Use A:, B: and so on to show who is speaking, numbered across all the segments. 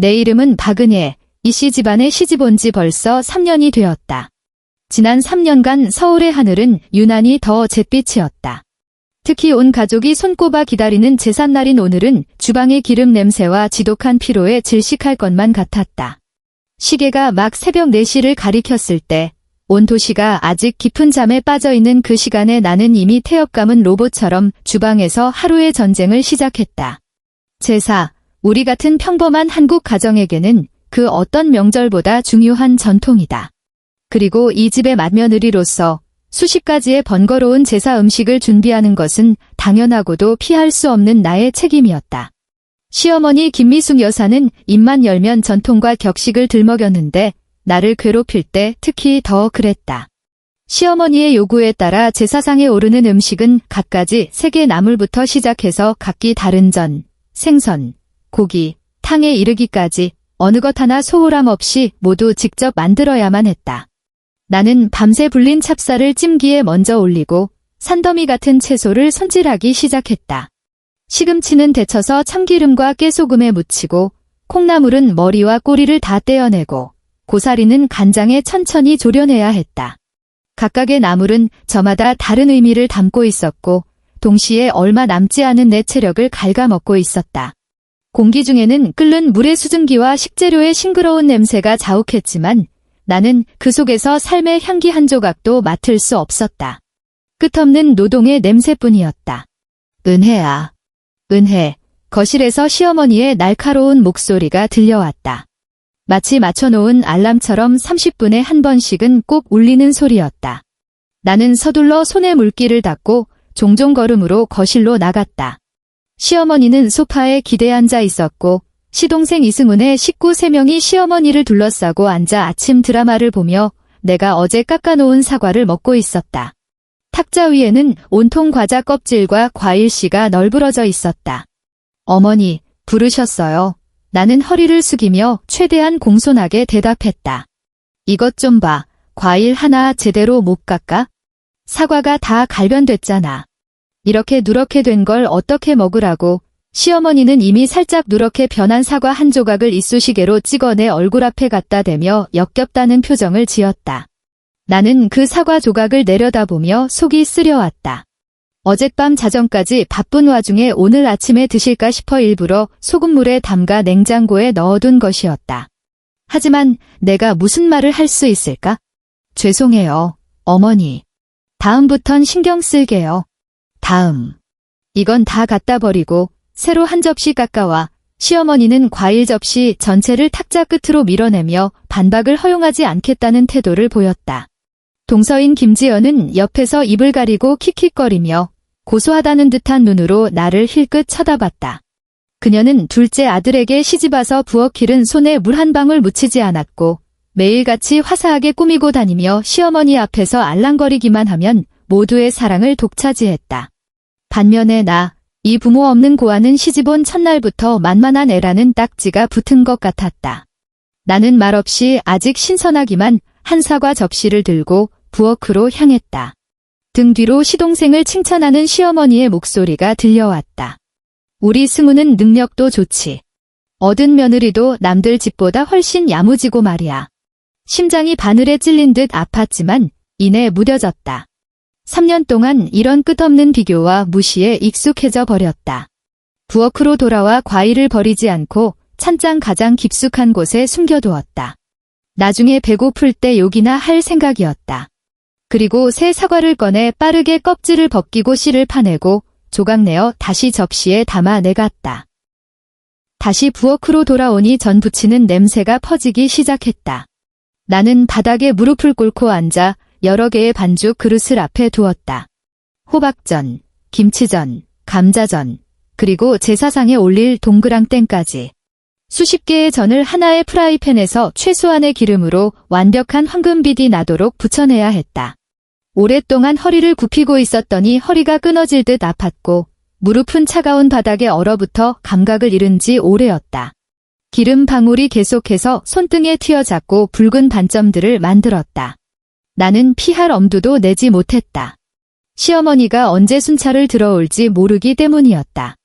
A: 내 이름은 박은혜. 이씨 집안에 시집 온 지 벌써 3년이 되었다. 지난 3년간 서울의 하늘은 유난히 더 잿빛이었다. 특히 온 가족이 손꼽아 기다리는 제삿날인 오늘은 주방의 기름 냄새와 지독한 피로에 질식할 것만 같았다. 시계가 막 새벽 4시를 가리켰을 때 온 도시가 아직 깊은 잠에 빠져있는 그 시간에 나는 이미 태엽 감은 로봇처럼 주방에서 하루의 전쟁을 시작했다. 제사, 우리 같은 평범한 한국 가정에게는 그 어떤 명절보다 중요한 전통이다. 그리고 이 집의 맏며느리로서 수십 가지의 번거로운 제사 음식을 준비하는 것은 당연하고도 피할 수 없는 나의 책임이었다. 시어머니 김미숙 여사는 입만 열면 전통과 격식을 들먹였는데 나를 괴롭힐 때 특히 더 그랬다. 시어머니의 요구에 따라 제사상에 오르는 음식은 갖가지 세계 나물부터 시작해서 각기 다른 전, 생선, 고기, 탕에 이르기까지 어느 것 하나 소홀함 없이 모두 직접 만들어야만 했다. 나는 밤새 불린 찹쌀을 찜기에 먼저 올리고 산더미 같은 채소를 손질하기 시작했다. 시금치는 데쳐서 참기름과 깨소금에 묻히고 콩나물은 머리와 꼬리를 다 떼어내고 고사리는 간장에 천천히 졸여내야 했다. 각각의 나물은 저마다 다른 의미를 담고 있었고 동시에 얼마 남지 않은 내 체력을 갉아먹고 있었다. 공기 중에는 끓는 물의 수증기와 식재료의 싱그러운 냄새가 자욱했지만 나는 그 속에서 삶의 향기 한 조각도 맡을 수 없었다. 끝없는 노동의 냄새뿐이었다. 은혜야. 은혜. 거실에서 시어머니의 날카로운 목소리가 들려왔다. 마치 맞춰놓은 알람처럼 30분에 한 번씩은 꼭 울리는 소리였다. 나는 서둘러 손에 물기를 닦고 종종 걸음으로 거실로 나갔다. 시어머니는 소파에 기대 앉아 있었고 시동생 이승훈의 식구 3명이 시어머니를 둘러싸고 앉아 아침 드라마를 보며 내가 어제 깎아놓은 사과를 먹고 있었다. 탁자 위에는 온통 과자 껍질과 과일씨가 널브러져 있었다. 어머니, 부르셨어요. 나는 허리를 숙이며 최대한 공손하게 대답했다. 이것 좀 봐. 과일 하나 제대로 못 깎아? 사과가 다 갈변됐잖아. 이렇게 누렇게 된 걸 어떻게 먹으라고. 시어머니는 이미 살짝 누렇게 변한 사과 한 조각을 이쑤시개로 찍어 내 얼굴 앞에 갖다 대며 역겹다는 표정을 지었다. 나는 그 사과 조각을 내려다보며 속이 쓰려왔다. 어젯밤 자정까지 바쁜 와중에 오늘 아침에 드실까 싶어 일부러 소금물에 담가 냉장고에 넣어둔 것이었다. 하지만 내가 무슨 말을 할 수 있을까? 죄송해요, 어머니. 다음부턴 신경 쓸게요. 다음. 이건 다 갖다 버리고 새로 한 접시 깎아와. 시어머니는 과일 접시 전체를 탁자 끝으로 밀어내며 반박을 허용하지 않겠다는 태도를 보였다. 동서인 김지연은 옆에서 입을 가리고 킥킥거리며 고소하다는 듯한 눈으로 나를 힐끗 쳐다봤다. 그녀는 둘째 아들에게 시집와서 부엌 기른 손에 물 한 방울 묻히지 않았고 매일같이 화사하게 꾸미고 다니며 시어머니 앞에서 알랑거리기만 하면 모두의 사랑을 독차지했다. 반면에 나, 이 부모 없는 고아는 시집온 첫날부터 만만한 애라는 딱지가 붙은 것 같았다. 나는 말없이 아직 신선하기만 한 사과 접시를 들고 부엌으로 향했다. 등 뒤로 시동생을 칭찬하는 시어머니의 목소리가 들려왔다. 우리 승우는 능력도 좋지. 얻은 며느리도 남들 집보다 훨씬 야무지고 말이야. 심장이 바늘에 찔린 듯 아팠지만 이내 무뎌졌다. 3년 동안 이런 끝없는 비교와 무시에 익숙해져 버렸다. 부엌으로 돌아와 과일을 버리지 않고 찬장 가장 깊숙한 곳에 숨겨두었다. 나중에 배고플 때 욕이나 할 생각이었다. 그리고 새 사과를 꺼내 빠르게 껍질을 벗기고 씨를 파내고 조각내어 다시 접시에 담아 내갔다. 다시 부엌으로 돌아오니 전 부치는 냄새가 퍼지기 시작했다. 나는 바닥에 무릎을 꿇고 앉아 여러 개의 반죽 그릇을 앞에 두었다. 호박전, 김치전, 감자전, 그리고 제사상에 올릴 동그랑땡까지. 수십 개의 전을 하나의 프라이팬에서 최소한의 기름으로 완벽한 황금빛이 나도록 부쳐내야 했다. 오랫동안 허리를 굽히고 있었더니 허리가 끊어질 듯 아팠고 무릎은 차가운 바닥에 얼어붙어 감각을 잃은 지 오래였다. 기름 방울이 계속해서 손등에 튀어잡고 붉은 반점들을 만들었다. 나는 피할 엄두도 내지 못했다. 시어머니가 언제 순찰을 들어올지 모르기 때문이었다.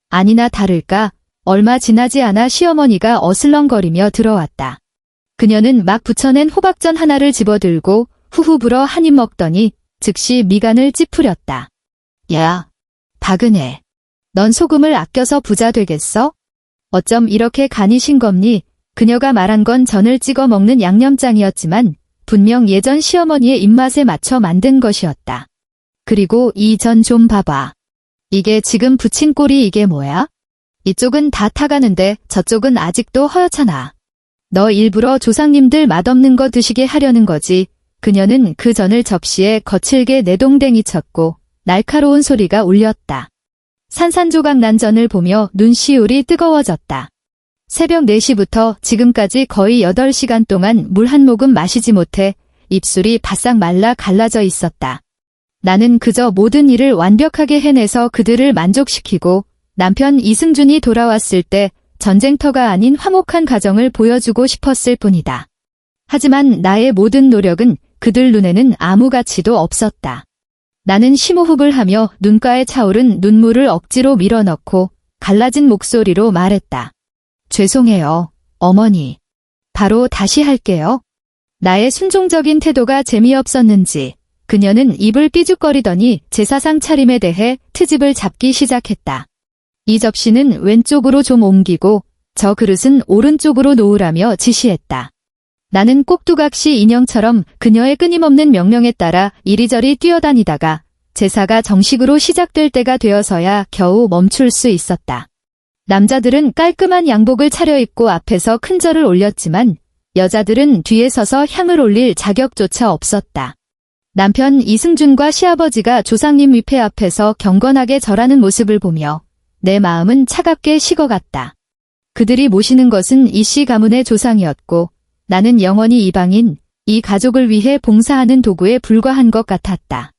A: 아니나 다를까 얼마 지나지 않아 시어머니가 어슬렁거리며 들어왔다. 그녀는 막 부쳐낸 호박전 하나를 집어들고 후후 불어 한 입 먹더니 즉시 미간을 찌푸렸다. 야, 박은혜. 넌 소금을 아껴서 부자 되겠어? 어쩜 이렇게 간이 싱겁니? 그녀가 말한 건 전을 찍어 먹는 양념장이었지만 분명 예전 시어머니의 입맛에 맞춰 만든 것이었다. 그리고 이 전 좀 봐봐. 이게 지금 부친 꼴이 이게 뭐야? 이쪽은 다 타가는데 저쪽은 아직도 허옇잖아. 너 일부러 조상님들 맛없는 거 드시게 하려는 거지. 그녀는 그 전을 접시에 거칠게 내동댕이 쳤고 날카로운 소리가 울렸다. 산산조각 난 전을 보며 눈시울이 뜨거워졌다. 새벽 4시부터 지금까지 거의 8시간 동안 물 한 모금 마시지 못해 입술이 바싹 말라 갈라져 있었다. 나는 그저 모든 일을 완벽하게 해내서 그들을 만족시키고 남편 이승준이 돌아왔을 때 전쟁터가 아닌 화목한 가정을 보여주고 싶었을 뿐이다. 하지만 나의 모든 노력은 그들 눈에는 아무 가치도 없었다. 나는 심호흡을 하며 눈가에 차오른 눈물을 억지로 밀어넣고 갈라진 목소리로 말했다. 죄송해요, 어머니. 바로 다시 할게요. 나의 순종적인 태도가 재미없었는지 그녀는 입을 삐죽거리더니 제사상 차림에 대해 트집을 잡기 시작했다. 이 접시는 왼쪽으로 좀 옮기고 저 그릇은 오른쪽으로 놓으라며 지시했다. 나는 꼭두각시 인형처럼 그녀의 끊임없는 명령에 따라 이리저리 뛰어다니다가 제사가 정식으로 시작될 때가 되어서야 겨우 멈출 수 있었다. 남자들은 깔끔한 양복을 차려입고 앞에서 큰 절을 올렸지만 여자들은 뒤에 서서 향을 올릴 자격조차 없었다. 남편 이승준과 시아버지가 조상님 위패 앞에서 경건하게 절하는 모습을 보며 내 마음은 차갑게 식어갔다. 그들이 모시는 것은 이씨 가문의 조상이었고 나는 영원히 이방인, 이 가족을 위해 봉사하는 도구에 불과한 것 같았다.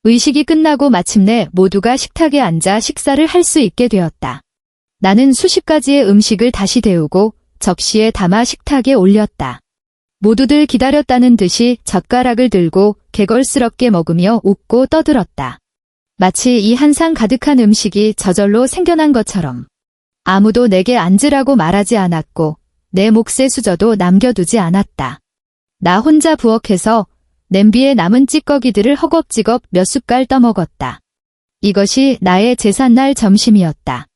A: 의식이 끝나고 마침내 모두가 식탁에 앉아 식사를 할 수 있게 되었다. 나는 수십 가지의 음식을 다시 데우고 접시에 담아 식탁에 올렸다. 모두들 기다렸다는 듯이 젓가락을 들고 개걸스럽게 먹으며 웃고 떠들었다. 마치 이 한 상 가득한 음식이 저절로 생겨난 것처럼. 아무도 내게 앉으라고 말하지 않았고 내 몫의 수저도 남겨두지 않았다. 나 혼자 부엌에서 냄비에 남은 찌꺼기들을 허겁지겁 몇 숟갈 떠먹었다. 이것이 나의 제삿날 점심이었다.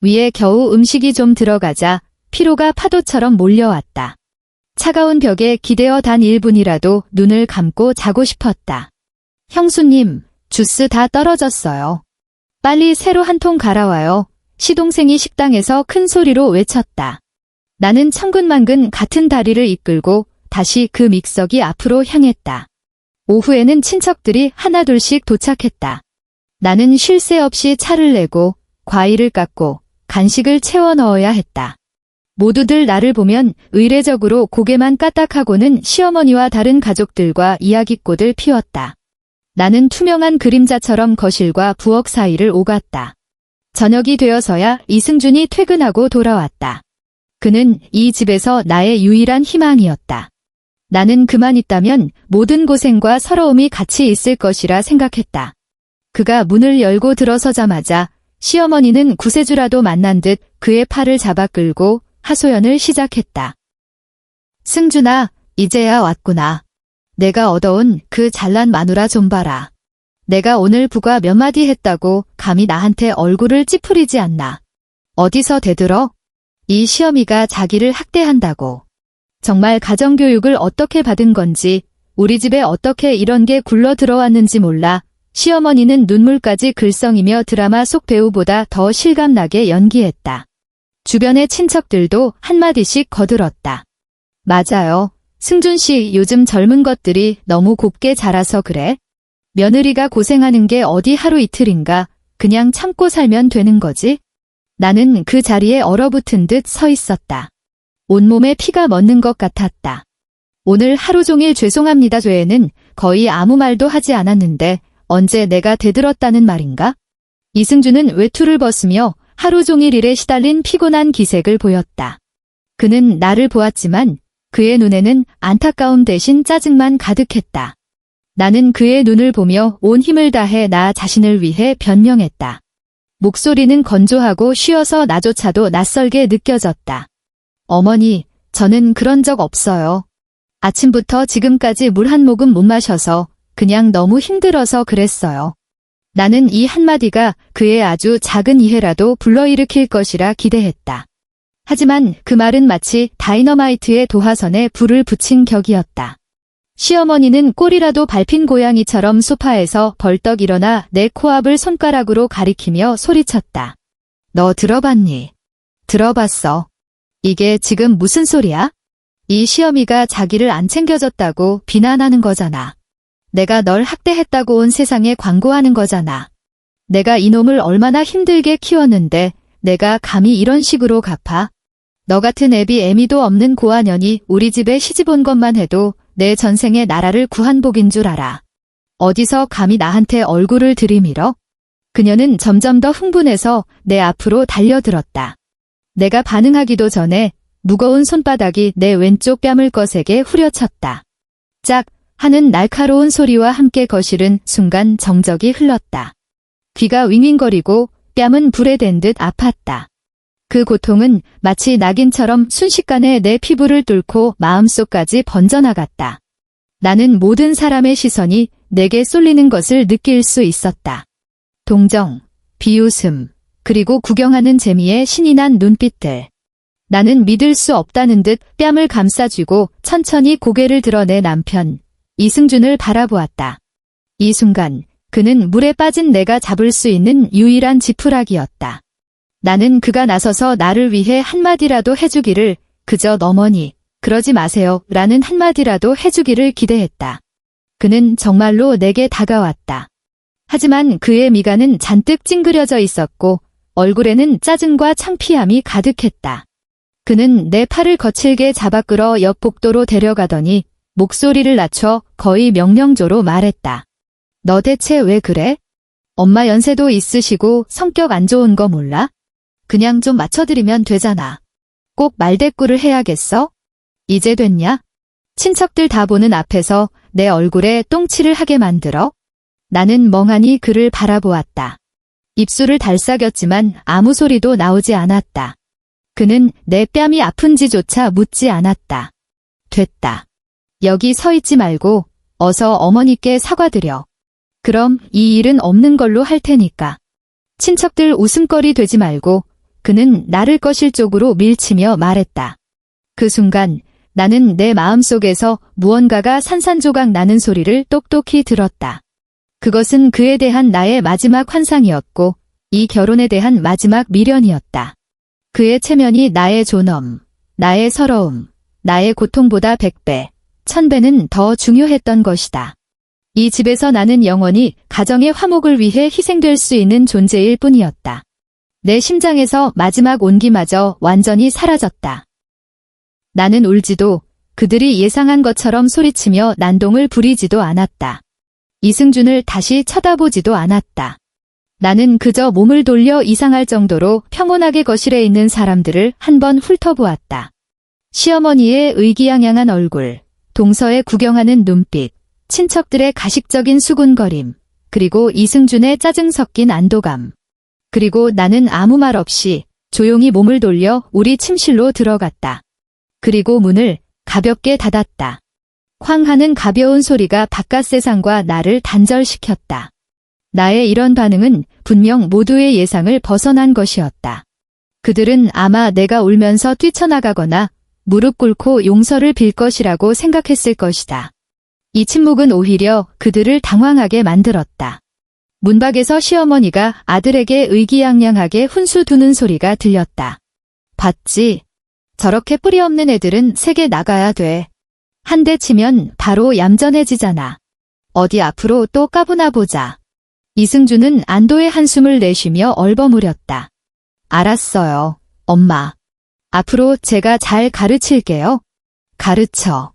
A: 위에 겨우 음식이 좀 들어가자 피로가 파도처럼 몰려왔다. 차가운 벽에 기대어 단 1분이라도 눈을 감고 자고 싶었다. 형수님, 주스 다 떨어졌어요. 빨리 새로 한 통 갈아와요. 시동생이 식당에서 큰 소리로 외쳤다. 나는 천근만근 같은 다리를 이끌고 다시 그 믹서기 앞으로 향했다. 오후에는 친척들이 하나둘씩 도착했다. 나는 쉴 새 없이 차를 내고 과일을 깎고 간식을 채워 넣어야 했다. 모두들 나를 보면 의례적으로 고개만 까딱하고는 시어머니와 다른 가족들과 이야기꽃을 피웠다. 나는 투명한 그림자처럼 거실과 부엌 사이를 오갔다. 저녁이 되어서야 이승준이 퇴근하고 돌아왔다. 그는 이 집에서 나의 유일한 희망이었다. 나는 그만 있다면 모든 고생과 서러움이 같이 있을 것이라 생각했다. 그가 문을 열고 들어서자마자 시어머니는 구세주라도 만난 듯 그의 팔을 잡아 끌고 하소연을 시작했다. 승준아, 이제야 왔구나. 내가 얻어온 그 잘난 마누라 좀 봐라. 내가 오늘 부과 몇 마디 했다고 감히 나한테 얼굴을 찌푸리지 않나. 어디서 대들어? 이 시어미가 자기를 학대한다고. 정말 가정교육을 어떻게 받은 건지, 우리 집에 어떻게 이런 게 굴러 들어왔는지 몰라. 시어머니는 눈물까지 글썽이며 드라마 속 배우보다 더 실감나게 연기했다. 주변의 친척들도 한마디씩 거들었다. 맞아요. 승준 씨 요즘 젊은 것들이 너무 곱게 자라서 그래. 며느리가 고생하는 게 어디 하루 이틀인가. 그냥 참고 살면 되는 거지. 나는 그 자리에 얼어붙은 듯 서 있었다. 온몸에 피가 멎는 것 같았다. 오늘 하루 종일 죄송합니다 죄에는 거의 아무 말도 하지 않았는데 언제 내가 대들었다는 말인가? 이승준은 외투를 벗으며 하루 종일 일에 시달린 피곤한 기색을 보였다. 그는 나를 보았지만 그의 눈에는 안타까움 대신 짜증만 가득했다. 나는 그의 눈을 보며 온 힘을 다해 나 자신을 위해 변명했다. 목소리는 건조하고 쉬어서 나조차도 낯설게 느껴졌다. 어머니, 저는 그런 적 없어요. 아침부터 지금까지 물 한 모금 못 마셔서 그냥 너무 힘들어서 그랬어요. 나는 이 한마디가 그의 아주 작은 이해라도 불러일으킬 것이라 기대했다. 하지만 그 말은 마치 다이너마이트의 도화선에 불을 붙인 격이었다. 시어머니는 꼬리라도 밟힌 고양이처럼 소파에서 벌떡 일어나 내 코앞을 손가락으로 가리키며 소리쳤다. 너 들어봤니? 들어봤어. 이게 지금 무슨 소리야? 이 시어미가 자기를 안 챙겨줬다고 비난하는 거잖아. 내가 널 학대했다고 온 세상에 광고하는 거잖아. 내가 이놈을 얼마나 힘들게 키웠는데 내가 감히 이런 식으로 갚아? 너 같은 애비 애미도 없는 고아년이 우리 집에 시집 온 것만 해도 내 전생에 나라를 구한 복인 줄 알아. 어디서 감히 나한테 얼굴을 들이밀어? 그녀는 점점 더 흥분해서 내 앞으로 달려들었다. 내가 반응하기도 전에 무거운 손바닥이 내 왼쪽 뺨을 거세게 후려쳤다. 짝 하는 날카로운 소리와 함께 거실은 순간 정적이 흘렀다. 귀가 윙윙거리고 뺨은 불에 댄 듯 아팠다. 그 고통은 마치 낙인처럼 순식간에 내 피부를 뚫고 마음속까지 번져나갔다. 나는 모든 사람의 시선이 내게 쏠리는 것을 느낄 수 있었다. 동정, 비웃음, 그리고 구경하는 재미에 신이 난 눈빛들. 나는 믿을 수 없다는 듯 뺨을 감싸쥐고 천천히 고개를 들어 내 남편, 이승준을 바라보았다. 이 순간 그는 물에 빠진 내가 잡을 수 있는 유일한 지푸라기였다. 나는 그가 나서서 나를 위해 한마디라도 해주기를, 그저 어머니, 그러지 마세요 라는 한마디라도 해주기를 기대했다. 그는 정말로 내게 다가왔다. 하지만 그의 미간은 잔뜩 찡그려져 있었고 얼굴에는 짜증과 창피함이 가득했다. 그는 내 팔을 거칠게 잡아 끌어 옆 복도로 데려가더니 목소리를 낮춰 거의 명령조로 말했다. 너 대체 왜 그래? 엄마 연세도 있으시고 성격 안 좋은 거 몰라? 그냥 좀 맞춰드리면 되잖아. 꼭 말대꾸를 해야겠어? 이제 됐냐? 친척들 다 보는 앞에서 내 얼굴에 똥칠을 하게 만들어? 나는 멍하니 그를 바라보았다. 입술을 달싹였지만 아무 소리도 나오지 않았다. 그는 내 뺨이 아픈지조차 묻지 않았다. 됐다. 여기 서 있지 말고 어서 어머니께 사과드려. 그럼 이 일은 없는 걸로 할 테니까. 친척들 웃음거리 되지 말고 그는 나를 거실 쪽으로 밀치며 말했다. 그 순간 나는 내 마음속에서 무언가가 산산조각 나는 소리를 똑똑히 들었다. 그것은 그에 대한 나의 마지막 환상이었고 이 결혼에 대한 마지막 미련이었다. 그의 체면이 나의 존엄, 나의 서러움, 나의 고통보다 100배, 1000배는 더 중요했던 것이다. 이 집에서 나는 영원히 가정의 화목을 위해 희생될 수 있는 존재일 뿐이었다. 내 심장에서 마지막 온기마저 완전히 사라졌다. 나는 울지도 그들이 예상한 것처럼 소리치며 난동을 부리지도 않았다. 이승준을 다시 쳐다보지도 않았다. 나는 그저 몸을 돌려 이상할 정도로 평온하게 거실에 있는 사람들을 한번 훑어보았다. 시어머니의 의기양양한 얼굴, 동서에 구경하는 눈빛, 친척들의 가식적인 수군거림, 그리고 이승준의 짜증 섞인 안도감. 그리고 나는 아무 말 없이 조용히 몸을 돌려 우리 침실로 들어갔다. 그리고 문을 가볍게 닫았다. 쾅 하는 가벼운 소리가 바깥 세상과 나를 단절시켰다. 나의 이런 반응은 분명 모두의 예상을 벗어난 것이었다. 그들은 아마 내가 울면서 뛰쳐나가거나 무릎 꿇고 용서를 빌 것이라고 생각했을 것이다. 이 침묵은 오히려 그들을 당황하게 만들었다. 문 밖에서 시어머니가 아들에게 의기양양하게 훈수 두는 소리가 들렸다. 봤지? 저렇게 뿌리 없는 애들은 세게 나가야 돼. 한 대 치면 바로 얌전해지잖아. 어디 앞으로 또 까부나 보자. 이승준은 안도의 한숨을 내쉬며 얼버무렸다. 알았어요, 엄마. 앞으로 제가 잘 가르칠게요. 가르쳐.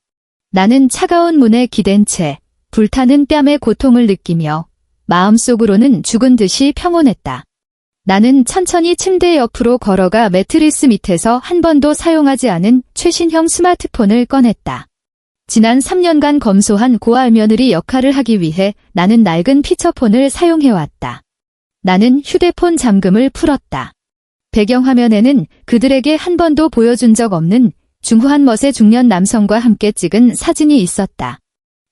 A: 나는 차가운 문에 기댄 채 불타는 뺨의 고통을 느끼며 마음속으로는 죽은 듯이 평온했다. 나는 천천히 침대 옆으로 걸어가 매트리스 밑에서 한 번도 사용하지 않은 최신형 스마트폰을 꺼냈다. 지난 3년간 검소한 고아며느리 역할을 하기 위해 나는 낡은 피처폰을 사용해왔다. 나는 휴대폰 잠금을 풀었다. 배경화면에는 그들에게 한 번도 보여준 적 없는 중후한 멋의 중년 남성과 함께 찍은 사진이 있었다.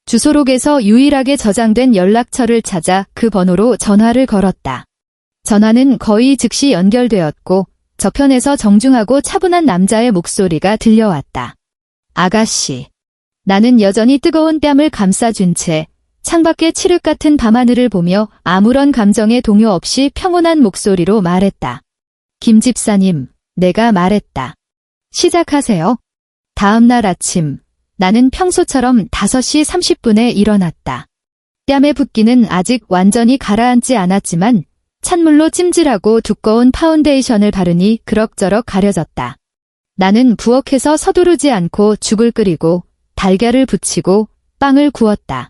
A: 주소록에서 유일하게 저장된 연락처를 찾아 그 번호로 전화를 걸었다. 전화는 거의 즉시 연결되었고 저편에서 정중하고 차분한 남자의 목소리가 들려왔다. 아가씨. 나는 여전히 뜨거운 뺨을 감싸준 채 창밖의 칠흑 같은 밤하늘을 보며 아무런 감정의 동요 없이 평온한 목소리로 말했다. 김 집사님, 내가 말했다. 시작하세요. 다음 날 아침, 나는 평소처럼 5시 30분에 일어났다. 뺨의 붓기는 아직 완전히 가라앉지 않았지만 찬물로 찜질하고 두꺼운 파운데이션을 바르니 그럭저럭 가려졌다. 나는 부엌에서 서두르지 않고 죽을 끓이고 달걀을 부치고 빵을 구웠다.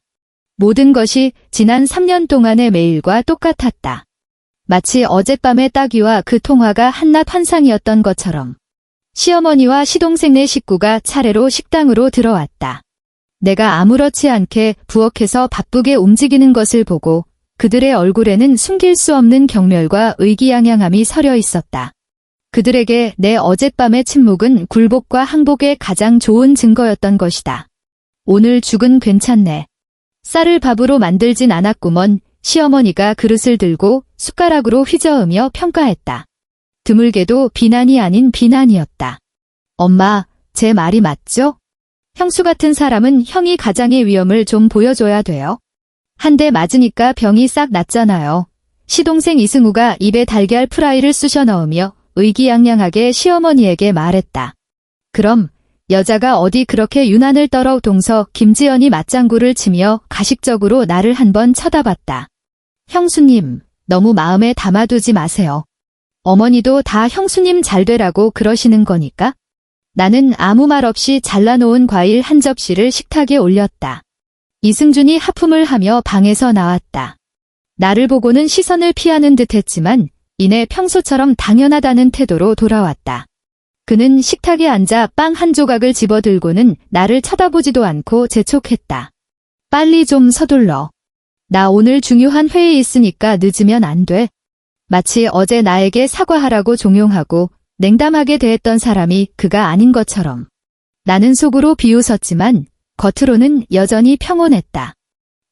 A: 모든 것이 지난 3년 동안의 매일과 똑같았다. 마치 어젯밤의 따귀와 그 통화가 한낱 환상이었던 것처럼. 시어머니와 시동생 네 식구가 차례로 식당으로 들어왔다. 내가 아무렇지 않게 부엌에서 바쁘게 움직이는 것을 보고 그들의 얼굴에는 숨길 수 없는 경멸과 의기양양함이 서려 있었다. 그들에게 내 어젯밤의 침묵은 굴복과 항복의 가장 좋은 증거였던 것이다. 오늘 죽은 괜찮네. 쌀을 밥으로 만들진 않았구먼. 시어머니가 그릇을 들고 숟가락으로 휘저으며 평가했다. 드물게도 비난이 아닌 비난이었다. 엄마, 제 말이 맞죠? 형수 같은 사람은 형이 가장의 위험을 좀 보여줘야 돼요. 한 대 맞으니까 병이 싹 났잖아요. 시동생 이승우가 입에 달걀 프라이를 쑤셔 넣으며 의기양양하게 시어머니에게 말했다. 그럼 여자가 어디 그렇게 유난을 떨어 동서 김지연이 맞장구를 치며 가식적으로 나를 한번 쳐다봤다. 형수님, 너무 마음에 담아두지 마세요. 어머니도 다 형수님 잘 되라고 그러시는 거니까? 나는 아무 말 없이 잘라놓은 과일 한 접시를 식탁에 올렸다. 이승준이 하품을 하며 방에서 나왔다. 나를 보고는 시선을 피하는 듯 했지만 이내 평소처럼 당연하다는 태도로 돌아왔다. 그는 식탁에 앉아 빵 한 조각을 집어들고는 나를 쳐다보지도 않고 재촉했다. 빨리 좀 서둘러. 나 오늘 중요한 회의 있으니까 늦으면 안 돼. 마치 어제 나에게 사과하라고 종용하고 냉담하게 대했던 사람이 그가 아닌 것처럼. 나는 속으로 비웃었지만 겉으로는 여전히 평온했다.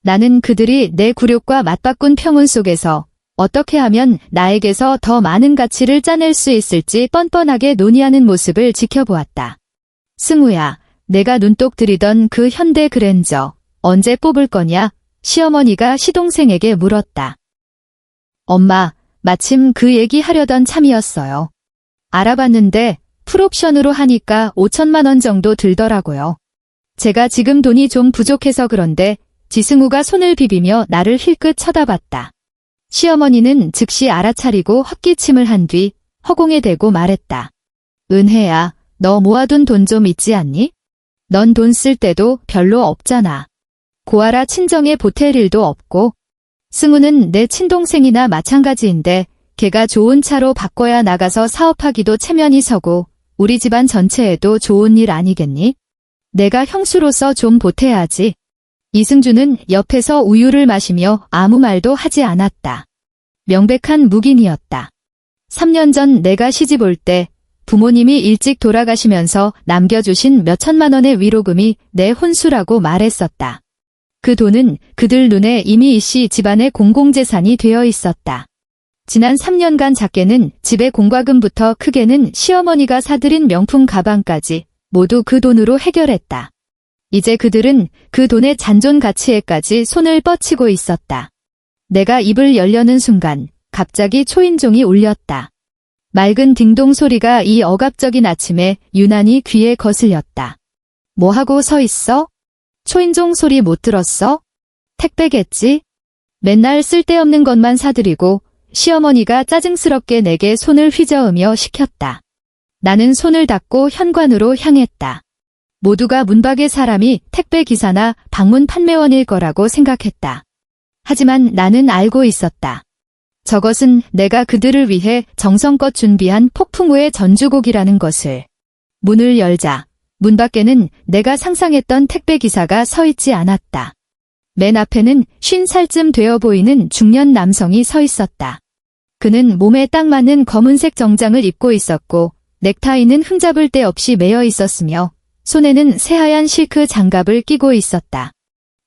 A: 나는 그들이 내 굴욕과 맞바꾼 평온 속에서 어떻게 하면 나에게서 더 많은 가치를 짜낼 수 있을지 뻔뻔하게 논의하는 모습을 지켜보았다. 승우야, 내가 눈독 들이던 그 현대 그랜저 언제 뽑을 거냐? 시어머니가 시동생에게 물었다. 엄마, 마침 그 얘기 하려던 참이었어요. 알아봤는데 풀옵션으로 하니까 5천만 원 정도 들더라고요. 제가 지금 돈이 좀 부족해서 그런데 지승우가 손을 비비며 나를 힐끗 쳐다봤다. 시어머니는 즉시 알아차리고 헛기침을 한 뒤 허공에 대고 말했다. 은혜야, 너 모아둔 돈 좀 있지 않니? 넌 돈 쓸 때도 별로 없잖아. 고아라 친정에 보탤 일도 없고. 승우는 내 친동생이나 마찬가지인데 걔가 좋은 차로 바꿔야 나가서 사업하기도 체면이 서고 우리 집안 전체에도 좋은 일 아니겠니? 내가 형수로서 좀 보태야지. 이승준은 옆에서 우유를 마시며 아무 말도 하지 않았다. 명백한 묵인이었다. 3년 전 내가 시집 올 때 부모님이 일찍 돌아가시면서 남겨주신 몇천만 원의 위로금이 내 혼수라고 말했었다. 그 돈은 그들 눈에 이미 이씨 집안의 공공재산이 되어 있었다. 지난 3년간 작게는 집의 공과금부터 크게는 시어머니가 사들인 명품 가방까지 모두 그 돈으로 해결했다. 이제 그들은 그 돈의 잔존 가치에까지 손을 뻗치고 있었다. 내가 입을 열려는 순간 갑자기 초인종이 울렸다. 맑은 딩동 소리가 이 억압적인 아침에 유난히 귀에 거슬렸다. 뭐하고 서 있어? 초인종 소리 못 들었어? 택배겠지? 맨날 쓸데없는 것만 사들이고 시어머니가 짜증스럽게 내게 손을 휘저으며 시켰다. 나는 손을 닫고 현관으로 향했다. 모두가 문밖의 사람이 택배기사나 방문 판매원일 거라고 생각했다. 하지만 나는 알고 있었다. 저것은 내가 그들을 위해 정성껏 준비한 폭풍우의 전주곡이라는 것을. 문을 열자 문 밖에는 내가 상상했던 택배기사가 서 있지 않았다. 맨 앞에는 50살쯤 되어 보이는 중년 남성이 서 있었다. 그는 몸에 딱 맞는 검은색 정장을 입고 있었고 넥타이는 흠잡을 데 없이 매여 있었으며 손에는 새하얀 실크 장갑을 끼고 있었다.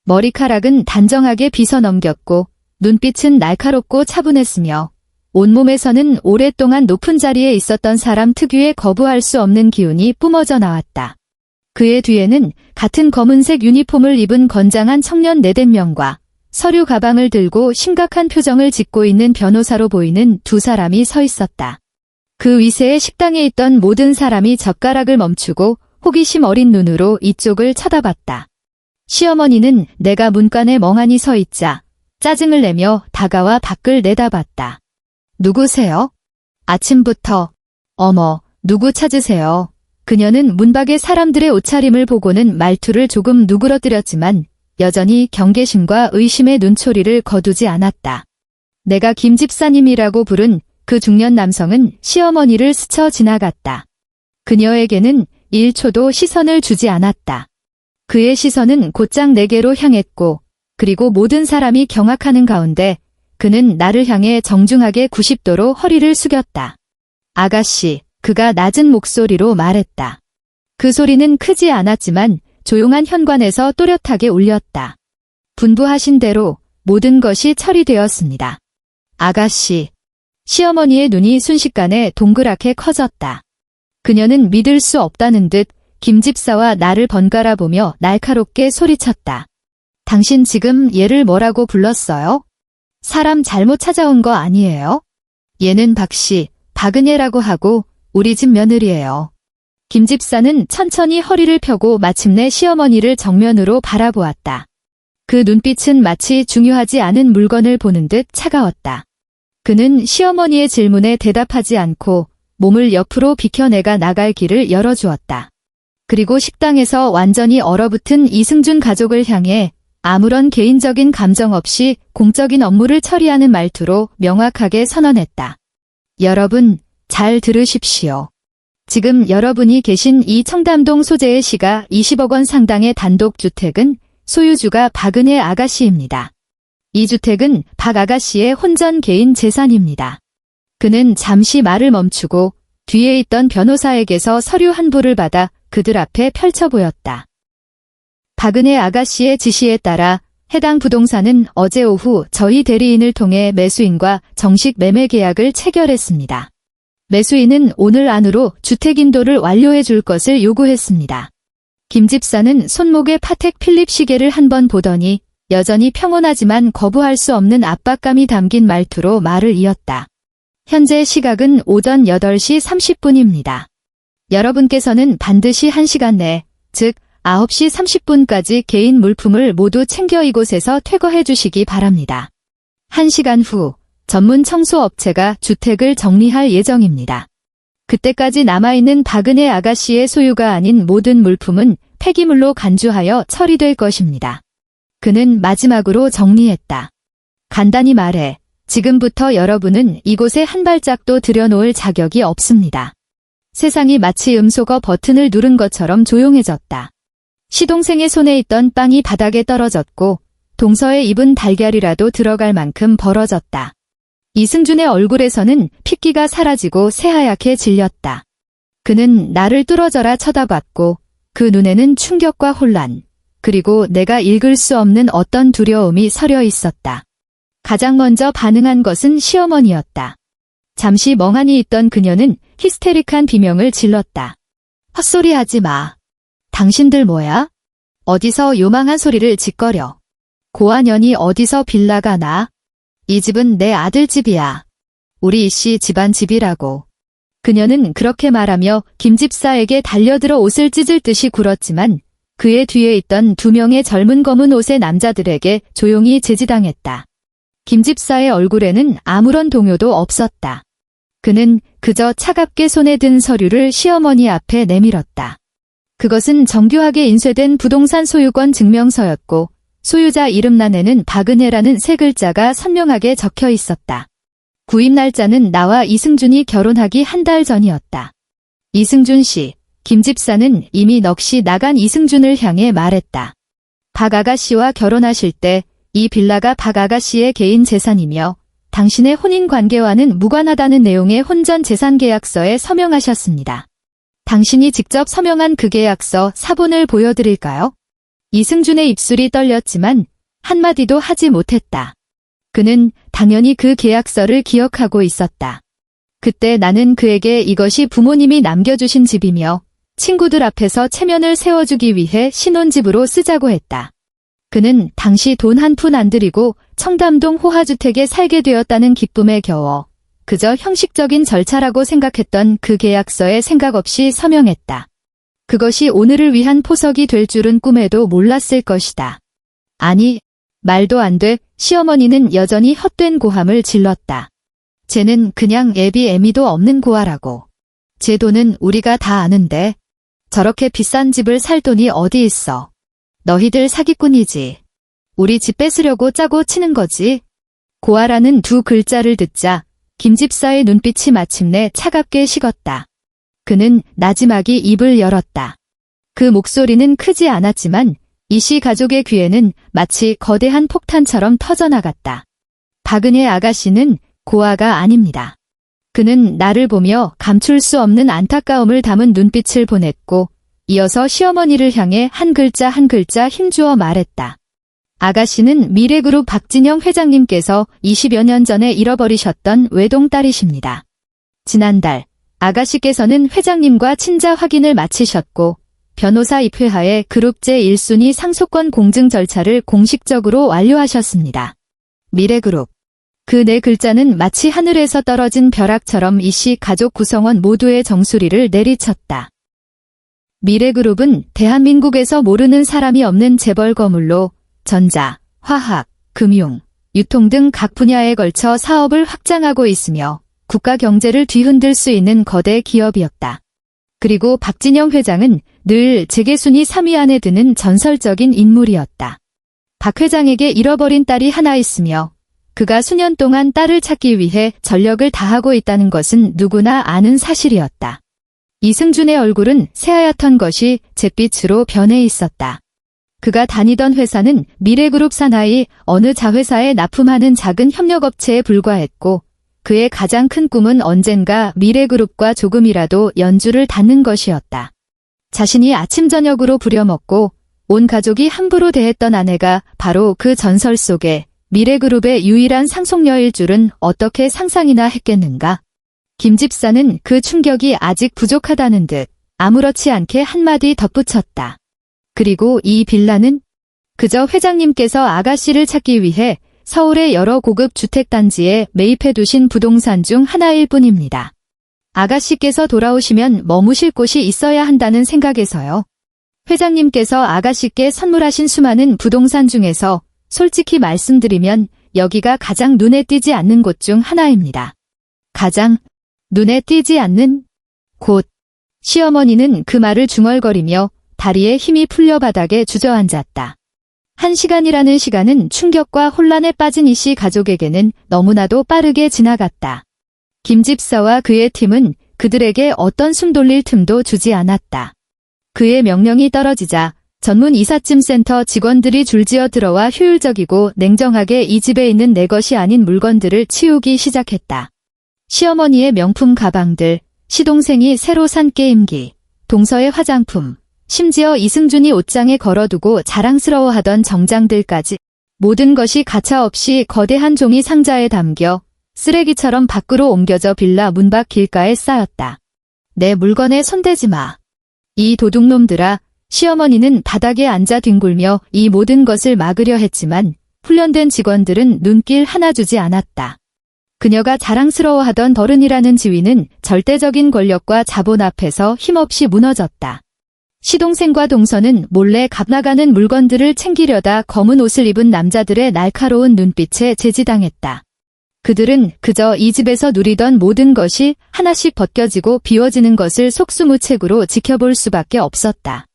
A: 머리카락은 단정하게 빗어 넘겼고 눈빛은 날카롭고 차분했으며 온몸에서는 오랫동안 높은 자리에 있었던 사람 특유의 거부할 수 없는 기운이 뿜어져 나왔다. 그의 뒤에는 같은 검은색 유니폼을 입은 건장한 청년 4~5명과 서류 가방을 들고 심각한 표정을 짓고 있는 변호사로 보이는 2사람이 서 있었다. 그 위세에 식당에 있던 모든 사람이 젓가락을 멈추고 호기심 어린 눈으로 이쪽을 쳐다봤다. 시어머니는 내가 문간에 멍하니 서 있자 짜증을 내며 다가와 밖을 내다봤다. 누구세요? 아침부터. 어머, 누구 찾으세요? 그녀는 문밖의 사람들의 옷차림을 보고는 말투를 조금 누그러뜨렸지만 여전히 경계심과 의심의 눈초리를 거두지 않았다. 내가 김 집사님이라고 부른 그 중년 남성은 시어머니를 스쳐 지나갔다. 그녀에게는 1초도 시선을 주지 않았다. 그의 시선은 곧장 내게로 향했고 그리고 모든 사람이 경악하는 가운데 그는 나를 향해 정중하게 90도로 허리를 숙였다. 아가씨, 그가 낮은 목소리로 말했다. 그 소리는 크지 않았지만 조용한 현관에서 또렷하게 울렸다. 분부하신 대로 모든 것이 처리되었습니다. 아가씨. 시어머니의 눈이 순식간에 동그랗게 커졌다. 그녀는 믿을 수 없다는 듯 김 집사와 나를 번갈아 보며 날카롭게 소리쳤다. 당신 지금 얘를 뭐라고 불렀어요? 사람 잘못 찾아온 거 아니에요? 얘는 박씨, 박은혜라고 하고 우리 집 며느리예요. 김 집사는 천천히 허리를 펴고 마침내 시어머니를 정면으로 바라보았다. 그 눈빛은 마치 중요하지 않은 물건을 보는 듯 차가웠다. 그는 시어머니의 질문에 대답하지 않고 몸을 옆으로 비켜내가 나갈 길을 열어주었다. 그리고 식당에서 완전히 얼어붙은 이승준 가족을 향해 아무런 개인적인 감정 없이 공적인 업무를 처리하는 말투로 명확하게 선언했다. 여러분, 잘 들으십시오. 지금 여러분이 계신 이 청담동 소재의 시가 20억 원 상당의 단독주택은 소유주가 박은혜 아가씨입니다. 이 주택은 박 아가씨의 혼전 개인 재산입니다. 그는 잠시 말을 멈추고 뒤에 있던 변호사에게서 서류 한 부를 받아 그들 앞에 펼쳐 보였다. 박은혜 아가씨의 지시에 따라 해당 부동산은 어제 오후 저희 대리인을 통해 매수인과 정식 매매 계약을 체결했습니다. 매수인은 오늘 안으로 주택 인도를 완료해 줄 것을 요구했습니다. 김 집사는 손목에 파텍 필립 시계를 한번 보더니 여전히 평온하지만 거부할 수 없는 압박감이 담긴 말투로 말을 이었다. 현재 시각은 오전 8시 30분입니다. 여러분께서는 반드시 1시간 내, 즉 9시 30분까지 개인 물품을 모두 챙겨 이곳에서 퇴거해 주시기 바랍니다. 1시간 후 전문 청소 업체가 주택을 정리할 예정입니다. 그때까지 남아있는 박은혜 아가씨의 소유가 아닌 모든 물품은 폐기물로 간주하여 처리될 것입니다. 그는 마지막으로 정리했다. 간단히 말해 지금부터 여러분은 이곳에 한 발짝도 들여놓을 자격이 없습니다. 세상이 마치 음소거 버튼을 누른 것처럼 조용해졌다. 시동생의 손에 있던 빵이 바닥에 떨어졌고 동서에 입은 달걀이라도 들어갈 만큼 벌어졌다. 이승준의 얼굴에서는 핏기가 사라지고 새하얗게 질렸다. 그는 나를 뚫어져라 쳐다봤고 그 눈에는 충격과 혼란, 그리고 내가 읽을 수 없는 어떤 두려움이 서려 있었다. 가장 먼저 반응한 것은 시어머니였다. 잠시 멍하니 있던 그녀는 히스테릭한 비명을 질렀다. 헛소리하지 마. 당신들 뭐야? 어디서 요망한 소리를 짓거려. 고아년이 어디서 빌라가 나? 이 집은 내 아들 집이야. 우리 이씨 집안 집이라고. 그녀는 그렇게 말하며 김 집사에게 달려들어 옷을 찢을 듯이 굴었지만 그의 뒤에 있던 2명의 젊은 검은 옷의 남자들에게 조용히 제지당했다. 김 집사의 얼굴에는 아무런 동요도 없었다. 그는 그저 차갑게 손에 든 서류를 시어머니 앞에 내밀었다. 그것은 정교하게 인쇄된 부동산 소유권 증명서였고 소유자 이름란에는 박은혜라는 세 글자가 선명하게 적혀 있었다. 구입 날짜는 나와 이승준이 결혼하기 한 달 전이었다. 이승준 씨, 김 집사는 이미 넋이 나간 이승준을 향해 말했다. 박 아가씨와 결혼하실 때 이 빌라가 박 아가씨의 개인 재산이며 당신의 혼인 관계와는 무관하다는 내용의 혼전 재산 계약서에 서명하셨습니다. 당신이 직접 서명한 그 계약서 사본을 보여드릴까요? 이승준의 입술이 떨렸지만 한마디도 하지 못했다. 그는 당연히 그 계약서를 기억하고 있었다. 그때 나는 그에게 이것이 부모님이 남겨주신 집이며 친구들 앞에서 체면을 세워주기 위해 신혼집으로 쓰자고 했다. 그는 당시 돈 한 푼 안 들이고 청담동 호화주택에 살게 되었다는 기쁨에 겨워 그저 형식적인 절차라고 생각했던 그 계약서에 생각 없이 서명했다. 그것이 오늘을 위한 포석이 될 줄은 꿈에도 몰랐을 것이다. 아니, 말도 안 돼. 시어머니는 여전히 헛된 고함을 질렀다. 쟤는 그냥 애비 애미도 없는 고아라고. 제 돈은 우리가 다 아는데 저렇게 비싼 집을 살 돈이 어디 있어. 너희들 사기꾼이지. 우리 집 뺏으려고 짜고 치는 거지. 고아라는 두 글자를 듣자 김집사의 눈빛이 마침내 차갑게 식었다. 그는 나지막이 입을 열었다. 그 목소리는 크지 않았지만 이씨 가족의 귀에는 마치 거대한 폭탄처럼 터져나갔다. 박은혜 아가씨는 고아가 아닙니다. 그는 나를 보며 감출 수 없는 안타까움을 담은 눈빛을 보냈고 이어서 시어머니를 향해 한 글자 한 글자 힘주어 말했다. 아가씨는 미래그룹 박진영 회장님께서 20여 년 전에 잃어버리셨던 외동딸이십니다. 지난달 아가씨께서는 회장님과 친자 확인을 마치셨고 변호사 입회하에 그룹 제1순위 상속권 공증 절차를 공식적으로 완료하셨습니다. 미래그룹. 그 네 글자는 마치 하늘에서 떨어진 벼락처럼 이씨 가족 구성원 모두의 정수리를 내리쳤다. 미래그룹은 대한민국에서 모르는 사람이 없는 재벌 거물로 전자, 화학, 금융, 유통 등 각 분야에 걸쳐 사업을 확장하고 있으며 국가 경제를 뒤흔들 수 있는 거대 기업이었다. 그리고 박진영 회장은 늘 재계순위 3위 안에 드는 전설적인 인물이었다. 박 회장에게 잃어버린 딸이 하나 있으며 그가 수년 동안 딸을 찾기 위해 전력을 다하고 있다는 것은 누구나 아는 사실이었다. 이승준의 얼굴은 새하얗던 것이 잿빛으로 변해 있었다. 그가 다니던 회사는 미래그룹 산하의 어느 자회사에 납품하는 작은 협력업체에 불과했고 그의 가장 큰 꿈은 언젠가 미래그룹과 조금이라도 연주를 닿는 것이었다. 자신이 아침 저녁으로 부려먹고 온 가족이 함부로 대했던 아내가 바로 그 전설 속에 미래그룹의 유일한 상속녀일 줄은 어떻게 상상이나 했겠는가. 김 집사는 그 충격이 아직 부족하다는 듯 아무렇지 않게 한마디 덧붙였다. 그리고 이 빌라는 그저 회장님께서 아가씨를 찾기 위해 서울의 여러 고급 주택단지에 매입해두신 부동산 중 하나일 뿐입니다. 아가씨께서 돌아오시면 머무실 곳이 있어야 한다는 생각에서요. 회장님께서 아가씨께 선물하신 수많은 부동산 중에서 솔직히 말씀드리면 여기가 가장 눈에 띄지 않는 곳 중 하나입니다. 가장 눈에 띄지 않는 곳. 시어머니는 그 말을 중얼거리며 다리에 힘이 풀려 바닥에 주저앉았다. 1시간이라는 시간은 충격과 혼란에 빠진 이씨 가족에게는 너무나도 빠르게 지나갔다. 김 집사와 그의 팀은 그들에게 어떤 숨 돌릴 틈도 주지 않았다. 그의 명령이 떨어지자 전문 이삿짐 센터 직원들이 줄지어 들어와 효율적이고 냉정하게 이 집에 있는 내 것이 아닌 물건들을 치우기 시작했다. 시어머니의 명품 가방들, 시동생이 새로 산 게임기, 동서의 화장품, 심지어 이승준이 옷장에 걸어두고 자랑스러워하던 정장들까지 모든 것이 가차없이 거대한 종이 상자에 담겨 쓰레기처럼 밖으로 옮겨져 빌라 문 밖 길가에 쌓였다. 내 물건에 손대지 마. 이 도둑놈들아. 시어머니는 바닥에 앉아 뒹굴며 이 모든 것을 막으려 했지만 훈련된 직원들은 눈길 하나 주지 않았다. 그녀가 자랑스러워하던 덜은이라는 지위는 절대적인 권력과 자본 앞에서 힘없이 무너졌다. 시동생과 동서는 몰래 값나가는 물건들을 챙기려다 검은 옷을 입은 남자들의 날카로운 눈빛에 제지당했다. 그들은 그저 이 집에서 누리던 모든 것이 하나씩 벗겨지고 비워지는 것을 속수무책으로 지켜볼 수밖에 없었다.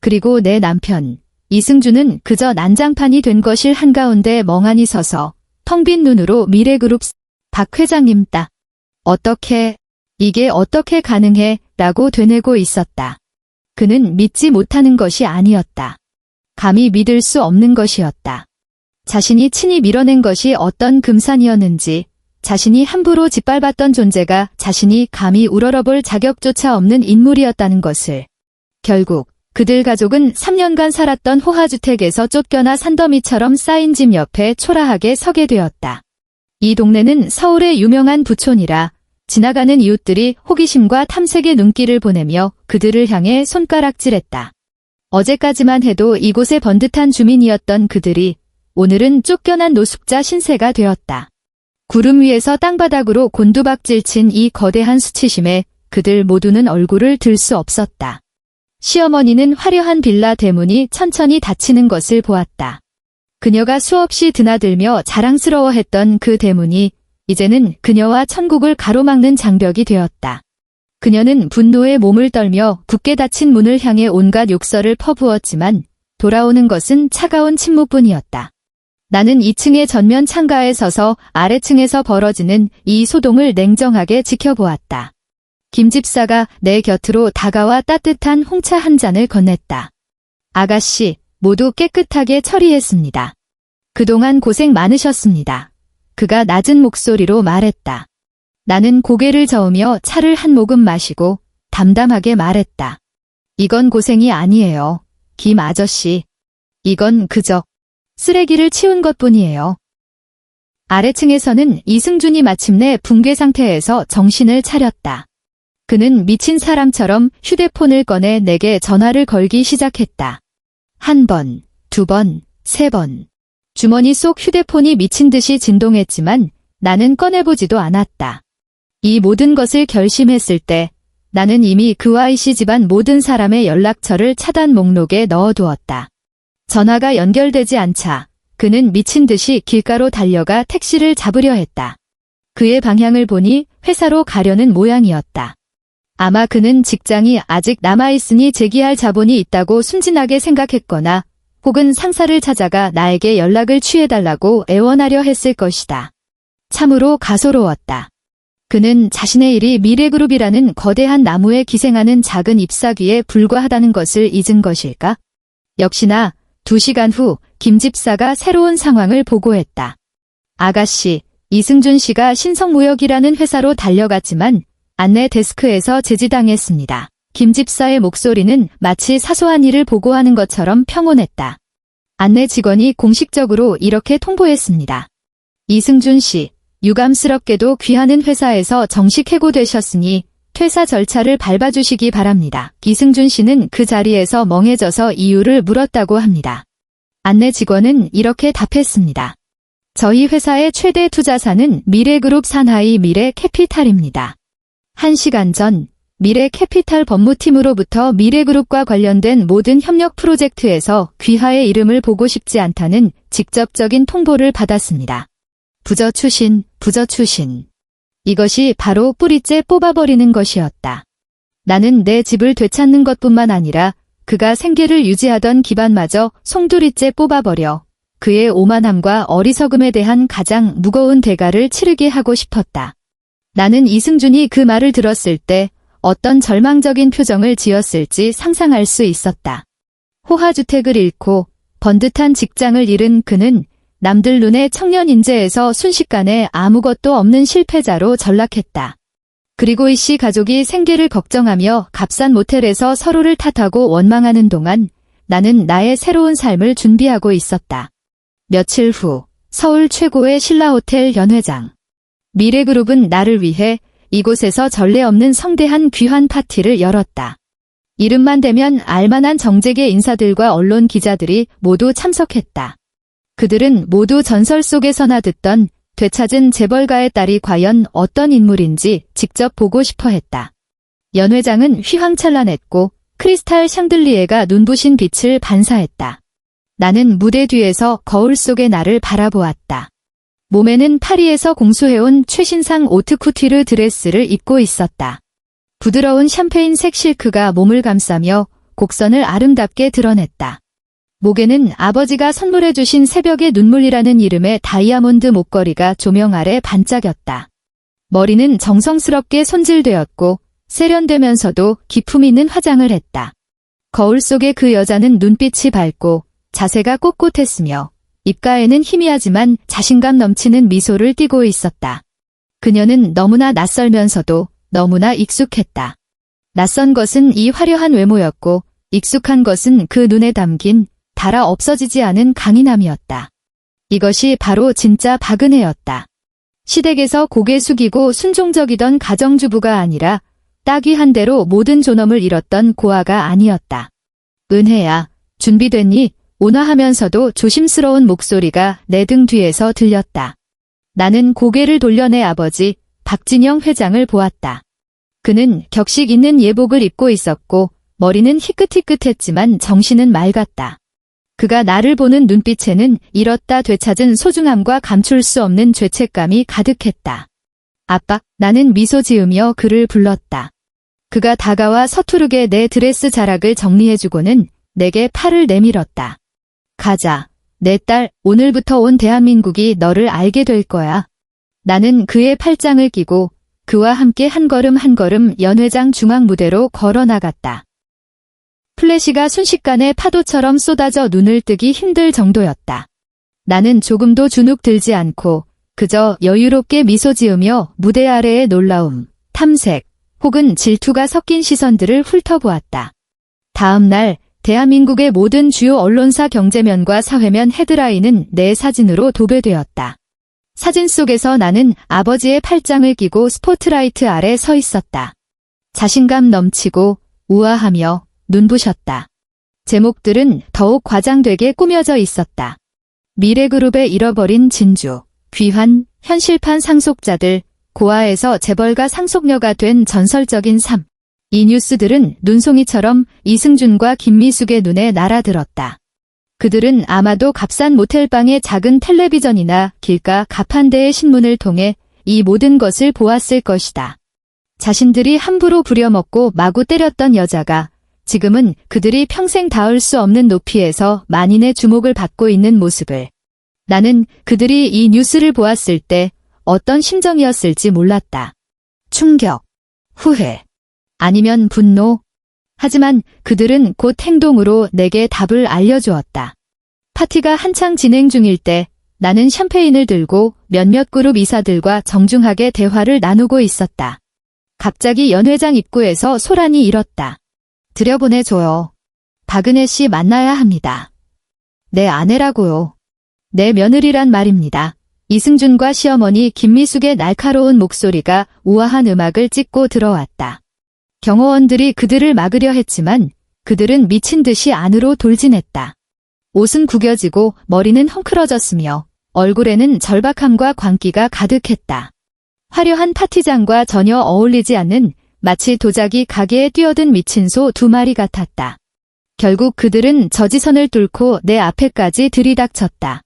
A: 그리고 내 남편, 이승준은 그저 난장판이 된 것일 한가운데 멍하니 서서 텅 빈 눈으로 미래그룹 박 회장님 따. 어떻게, 이게 어떻게 가능해? 라고 되뇌고 있었다. 그는 믿지 못하는 것이 아니었다. 감히 믿을 수 없는 것이었다. 자신이 친히 밀어낸 것이 어떤 금산이었는지, 자신이 함부로 짓밟았던 존재가 자신이 감히 우러러볼 자격조차 없는 인물이었다는 것을. 결국 그들 가족은 3년간 살았던 호화주택에서 쫓겨나 산더미처럼 쌓인 짐 옆에 초라하게 서게 되었다. 이 동네는 서울의 유명한 부촌이라 지나가는 이웃들이 호기심과 탐색의 눈길을 보내며 그들을 향해 손가락질했다. 어제까지만 해도 이곳의 번듯한 주민이었던 그들이 오늘은 쫓겨난 노숙자 신세가 되었다. 구름 위에서 땅바닥으로 곤두박질 친 이 거대한 수치심에 그들 모두는 얼굴을 들 수 없었다. 시어머니는 화려한 빌라 대문이 천천히 닫히는 것을 보았다. 그녀가 수없이 드나들며 자랑스러워했던 그 대문이 이제는 그녀와 천국을 가로막는 장벽이 되었다. 그녀는 분노에 몸을 떨며 굳게 닫힌 문을 향해 온갖 욕설을 퍼부었지만 돌아오는 것은 차가운 침묵뿐이었다. 나는 2층의 전면 창가에 서서 아래층에서 벌어지는 이 소동을 냉정하게 지켜보았다. 김 집사가 내 곁으로 다가와 따뜻한 홍차 한 잔을 건넸다. 아가씨, 모두 깨끗하게 처리했습니다. 그동안 고생 많으셨습니다. 그가 낮은 목소리로 말했다. 나는 고개를 저으며 차를 한 모금 마시고 담담하게 말했다. 이건 고생이 아니에요. 김 아저씨. 이건 그저 쓰레기를 치운 것뿐이에요. 아래층에서는 이승준이 마침내 붕괴 상태에서 정신을 차렸다. 그는 미친 사람처럼 휴대폰을 꺼내 내게 전화를 걸기 시작했다. 한 번, 두 번, 세 번. 주머니 속 휴대폰이 미친 듯이 진동했지만 나는 꺼내보지도 않았다. 이 모든 것을 결심했을 때 나는 이미 그와 이씨 집안 모든 사람의 연락처를 차단 목록에 넣어두었다. 전화가 연결되지 않자 그는 미친 듯이 길가로 달려가 택시를 잡으려 했다. 그의 방향을 보니 회사로 가려는 모양이었다. 아마 그는 직장이 아직 남아있으니 재기할 자본이 있다고 순진하게 생각했거나 혹은 상사를 찾아가 나에게 연락을 취해달라고 애원하려 했을 것이다. 참으로 가소로웠다. 그는 자신의 일이 미래그룹이라는 거대한 나무에 기생하는 작은 잎사귀에 불과하다는 것을 잊은 것일까? 역시나 2시간 후 김 집사가 새로운 상황을 보고했다. 아가씨, 이승준 씨가 신성무역이라는 회사로 달려갔지만 안내 데스크에서 제지당했습니다. 김 집사의 목소리는 마치 사소한 일을 보고하는 것처럼 평온했다. 안내 직원이 공식적으로 이렇게 통보했습니다. 이승준 씨, 유감스럽게도 귀하는 회사에서 정식 해고되셨으니 퇴사 절차를 밟아주시기 바랍니다. 이승준 씨는 그 자리에서 멍해져서 이유를 물었다고 합니다. 안내 직원은 이렇게 답했습니다. 저희 회사의 최대 투자사는 미래그룹 산하의 미래캐피탈입니다. 1시간 전 미래캐피탈 법무팀으로부터 미래그룹과 관련된 모든 협력 프로젝트에서 귀하의 이름을 보고 싶지 않다는 직접적인 통보를 받았습니다. 부저 추신. 이것이 바로 뿌리째 뽑아버리는 것이었다. 나는 내 집을 되찾는 것뿐만 아니라 그가 생계를 유지하던 기반마저 송두리째 뽑아버려 그의 오만함과 어리석음에 대한 가장 무거운 대가를 치르게 하고 싶었다. 나는 이승준이 그 말을 들었을 때 어떤 절망적인 표정을 지었을지 상상할 수 있었다. 호화주택을 잃고 번듯한 직장을 잃은 그는 남들 눈에 청년 인재에서 순식간에 아무것도 없는 실패자로 전락했다. 그리고 이씨 가족이 생계를 걱정하며 값싼 모텔에서 서로를 탓하고 원망하는 동안 나는 나의 새로운 삶을 준비하고 있었다. 며칠 후 서울 최고의 신라호텔 연회장. 미래그룹은 나를 위해 이곳에서 전례 없는 성대한 귀환 파티를 열었다. 이름만 대면 알만한 정재계 인사들과 언론 기자들이 모두 참석했다. 그들은 모두 전설 속에서나 듣던 되찾은 재벌가의 딸이 과연 어떤 인물인지 직접 보고 싶어 했다. 연회장은 휘황찬란했고 크리스탈 샹들리에가 눈부신 빛을 반사했다. 나는 무대 뒤에서 거울 속의 나를 바라보았다. 몸에는 파리에서 공수해온 최신상 오트쿠티르 드레스를 입고 있었다. 부드러운 샴페인색 실크가 몸을 감싸며 곡선을 아름답게 드러냈다. 목에는 아버지가 선물해주신 새벽의 눈물이라는 이름의 다이아몬드 목걸이가 조명 아래 반짝였다. 머리는 정성스럽게 손질되었고 세련되면서도 기품 있는 화장을 했다. 거울 속의 그 여자는 눈빛이 밝고 자세가 꼿꼿했으며 입가에는 희미하지만 자신감 넘치는 미소를 띠고 있었다. 그녀는 너무나 낯설면서도 너무나 익숙했다. 낯선 것은 이 화려한 외모였고 익숙한 것은 그 눈에 담긴 달아 없어지지 않은 강인함이었다. 이것이 바로 진짜 박은혜였다. 시댁에서 고개 숙이고 순종적이던 가정주부가 아니라 따귀 한 대로 모든 존엄을 잃었던 고아가 아니었다. 은혜야, 준비됐니? 온화하면서도 조심스러운 목소리가 내 등 뒤에서 들렸다. 나는 고개를 돌려 내 아버지 박진영 회장을 보았다. 그는 격식 있는 예복을 입고 있었고 머리는 희끗희끗했지만 정신은 맑았다. 그가 나를 보는 눈빛에는 잃었다 되찾은 소중함과 감출 수 없는 죄책감이 가득했다. 아빠, 나는 미소 지으며 그를 불렀다. 그가 다가와 서투르게 내 드레스 자락을 정리해주고는 내게 팔을 내밀었다. 가자. 내 딸, 오늘부터 온 대한민국이 너를 알게 될 거야. 나는 그의 팔짱을 끼고 그와 함께 한 걸음 한 걸음 연회장 중앙 무대로 걸어 나갔다. 플래시가 순식간에 파도처럼 쏟아져 눈을 뜨기 힘들 정도였다. 나는 조금도 주눅 들지 않고 그저 여유롭게 미소 지으며 무대 아래의 놀라움, 탐색, 혹은 질투가 섞인 시선들을 훑어보았다. 다음 날 대한민국의 모든 주요 언론사 경제면과 사회면 헤드라인은 내 사진으로 도배되었다. 사진 속에서 나는 아버지의 팔짱을 끼고 스포트라이트 아래 서 있었다. 자신감 넘치고 우아하며 눈부셨다. 제목들은 더욱 과장되게 꾸며져 있었다. 미래그룹의 잃어버린 진주, 귀환, 현실판 상속자들, 고아에서 재벌가 상속녀가 된 전설적인 삶. 이 뉴스들은 눈송이처럼 이승준과 김미숙의 눈에 날아들었다. 그들은 아마도 값싼 모텔방의 작은 텔레비전이나 길가 가판대의 신문을 통해 이 모든 것을 보았을 것이다. 자신들이 함부로 부려먹고 마구 때렸던 여자가 지금은 그들이 평생 닿을 수 없는 높이에서 만인의 주목을 받고 있는 모습을. 나는 그들이 이 뉴스를 보았을 때 어떤 심정이었을지 몰랐다. 충격, 후회, 아니면 분노. 하지만 그들은 곧 행동으로 내게 답을 알려주었다. 파티가 한창 진행 중일 때 나는 샴페인을 들고 몇몇 그룹 이사들과 정중하게 대화를 나누고 있었다. 갑자기 연회장 입구에서 소란이 일었다. 들여보내줘요. 박은혜 씨 만나야 합니다. 내 아내라고요. 내 며느리란 말입니다. 이승준과 시어머니 김미숙의 날카로운 목소리가 우아한 음악을 찍고 들어왔다. 경호원들이 그들을 막으려 했지만 그들은 미친 듯이 안으로 돌진했다. 옷은 구겨지고 머리는 헝클어졌으며 얼굴에는 절박함과 광기가 가득했다. 화려한 파티장과 전혀 어울리지 않는 마치 도자기 가게에 뛰어든 미친 소 2마리 같았다. 결국 그들은 저지선을 뚫고 내 앞에까지 들이닥쳤다.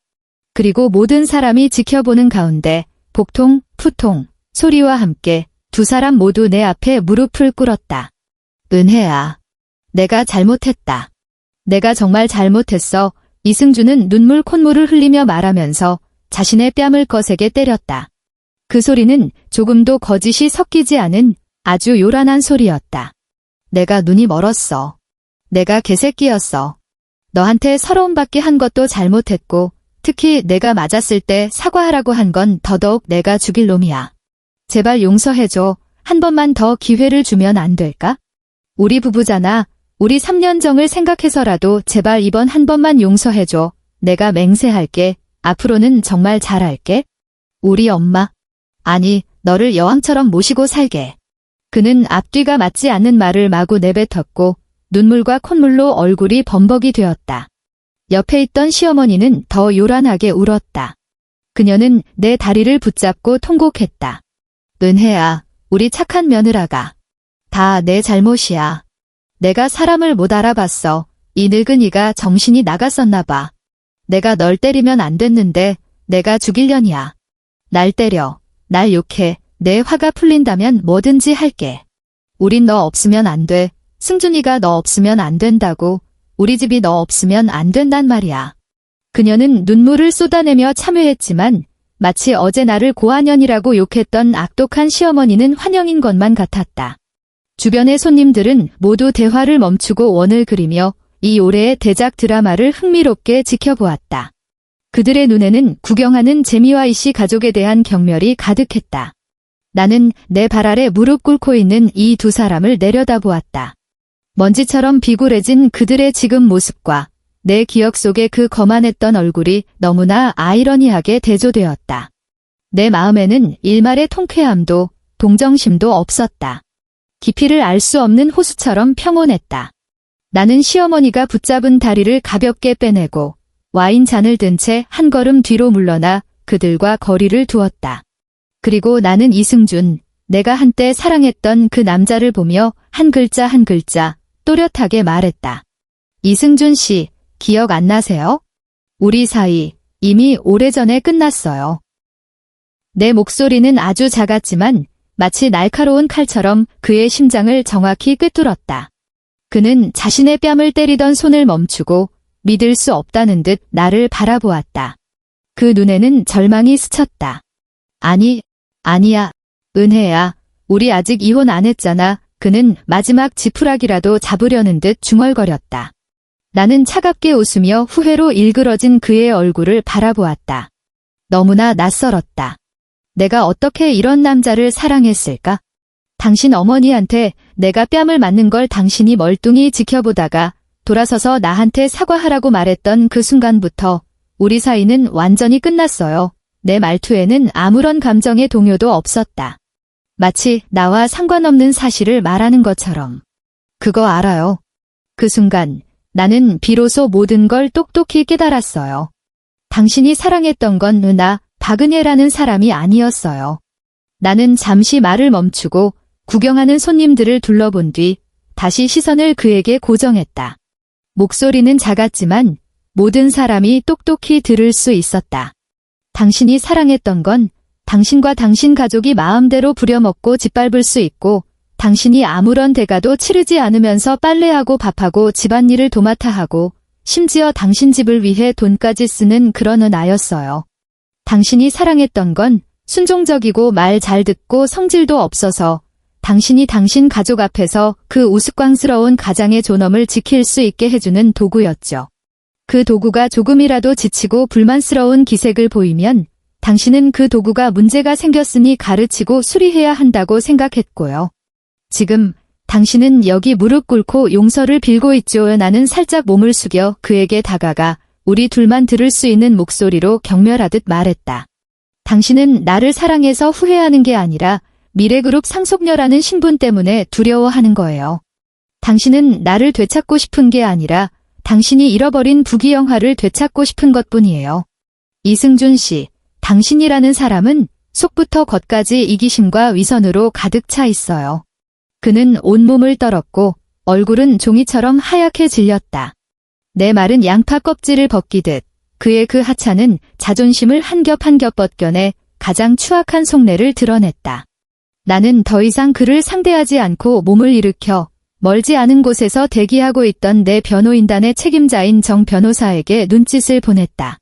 A: 그리고 모든 사람이 지켜보는 가운데 복통, 푸통, 소리와 함께 두 사람 모두 내 앞에 무릎을 꿇었다. 은혜야, 내가 잘못했다. 내가 정말 잘못했어. 이승준은 눈물 콧물을 흘리며 말하면서 자신의 뺨을 거세게 때렸다. 그 소리는 조금도 거짓이 섞이지 않은 아주 요란한 소리였다. 내가 눈이 멀었어. 내가 개새끼였어. 너한테 서러움받게 한 것도 잘못했고 특히 내가 맞았을 때 사과하라고 한 건 더더욱 내가 죽일 놈이야. 제발 용서해줘. 한 번만 더 기회를 주면 안 될까? 우리 부부잖아. 우리 3년 정을 생각해서라도 제발 이번 한 번만 용서해줘. 내가 맹세할게. 앞으로는 정말 잘할게. 우리 엄마. 아니, 너를 여왕처럼 모시고 살게. 그는 앞뒤가 맞지 않는 말을 마구 내뱉었고 눈물과 콧물로 얼굴이 범벅이 되었다. 옆에 있던 시어머니는 더 요란하게 울었다. 그녀는 내 다리를 붙잡고 통곡했다. 은혜야, 우리 착한 며느라가. 다 내 잘못이야. 내가 사람을 못 알아봤어. 이 늙은이가 정신이 나갔었나 봐. 내가 널 때리면 안 됐는데 내가 죽일년이야. 날 때려. 날 욕해. 내 화가 풀린다면 뭐든지 할게. 우린 너 없으면 안 돼. 승준이가 너 없으면 안 된다고. 우리 집이 너 없으면 안 된단 말이야. 그녀는 눈물을 쏟아내며 참회했지만 마치 어제 나를 고아년이라고 욕했던 악독한 시어머니는 환영인 것만 같았다. 주변의 손님들은 모두 대화를 멈추고 원을 그리며 이 올해의 대작 드라마를 흥미롭게 지켜보았다. 그들의 눈에는 구경하는 재미와 이씨 가족에 대한 경멸이 가득했다. 나는 내 발 아래 무릎 꿇고 있는 이 두 사람을 내려다보았다. 먼지처럼 비굴해진 그들의 지금 모습과 내 기억 속의 그 거만했던 얼굴이 너무나 아이러니하게 대조되었다. 내 마음에는 일말의 통쾌함도 동정심도 없었다. 깊이를 알 수 없는 호수처럼 평온했다. 나는 시어머니가 붙잡은 다리를 가볍게 빼내고 와인 잔을 든 채 한 걸음 뒤로 물러나 그들과 거리를 두었다. 그리고 나는 이승준, 내가 한때 사랑했던 그 남자를 보며 한 글자 한 글자 또렷하게 말했다. 이승준 씨, 기억 안 나세요? 우리 사이 이미 오래전에 끝났어요. 내 목소리는 아주 작았지만 마치 날카로운 칼처럼 그의 심장을 정확히 꿰뚫었다. 그는 자신의 뺨을 때리던 손을 멈추고 믿을 수 없다는 듯 나를 바라보았다. 그 눈에는 절망이 스쳤다. 아니야, 은혜야. 우리 아직 이혼 안 했잖아. 그는 마지막 지푸라기라도 잡으려는 듯 중얼거렸다. 나는 차갑게 웃으며 후회로 일그러진 그의 얼굴을 바라보았다. 너무나 낯설었다. 내가 어떻게 이런 남자를 사랑했을까? 당신 어머니한테 내가 뺨을 맞는 걸 당신이 멀뚱히 지켜보다가 돌아서서 나한테 사과하라고 말했던 그 순간부터 우리 사이는 완전히 끝났어요. 내 말투에는 아무런 감정의 동요도 없었다. 마치 나와 상관없는 사실을 말하는 것처럼. 그거 알아요. 그 순간 나는 비로소 모든 걸 똑똑히 깨달았어요. 당신이 사랑했던 건 누나 박은혜라는 사람이 아니었어요. 나는 잠시 말을 멈추고 구경하는 손님들을 둘러본 뒤 다시 시선을 그에게 고정했다. 목소리는 작았지만 모든 사람이 똑똑히 들을 수 있었다. 당신이 사랑했던 건 당신과 당신 가족이 마음대로 부려먹고 짓밟을 수 있고 당신이 아무런 대가도 치르지 않으면서 빨래하고 밥하고 집안일을 도맡아 하고 심지어 당신 집을 위해 돈까지 쓰는 그런 은아였어요. 당신이 사랑했던 건 순종적이고 말 잘 듣고 성질도 없어서 당신이 당신 가족 앞에서 그 우스꽝스러운 가장의 존엄을 지킬 수 있게 해주는 도구였죠. 그 도구가 조금이라도 지치고 불만스러운 기색을 보이면 당신은 그 도구가 문제가 생겼으니 가르치고 수리해야 한다고 생각했고요. 지금 당신은 여기 무릎 꿇고 용서를 빌고 있죠. 나는 살짝 몸을 숙여 그에게 다가가 우리 둘만 들을 수 있는 목소리로 경멸하듯 말했다. 당신은 나를 사랑해서 후회하는 게 아니라 미래그룹 상속녀라는 신분 때문에 두려워하는 거예요. 당신은 나를 되찾고 싶은 게 아니라 당신이 잃어버린 부귀영화를 되찾고 싶은 것뿐이에요. 이승준 씨, 당신이라는 사람은 속부터 겉까지 이기심과 위선으로 가득 차 있어요. 그는 온몸을 떨었고 얼굴은 종이처럼 하얗게 질렸다. 내 마른 양파 껍질을 벗기듯 그의 그 하찮은 자존심을 한 겹 한 겹 벗겨내 가장 추악한 속내를 드러냈다. 나는 더 이상 그를 상대하지 않고 몸을 일으켜 멀지 않은 곳에서 대기하고 있던 내 변호인단의 책임자인 정 변호사에게 눈짓을 보냈다.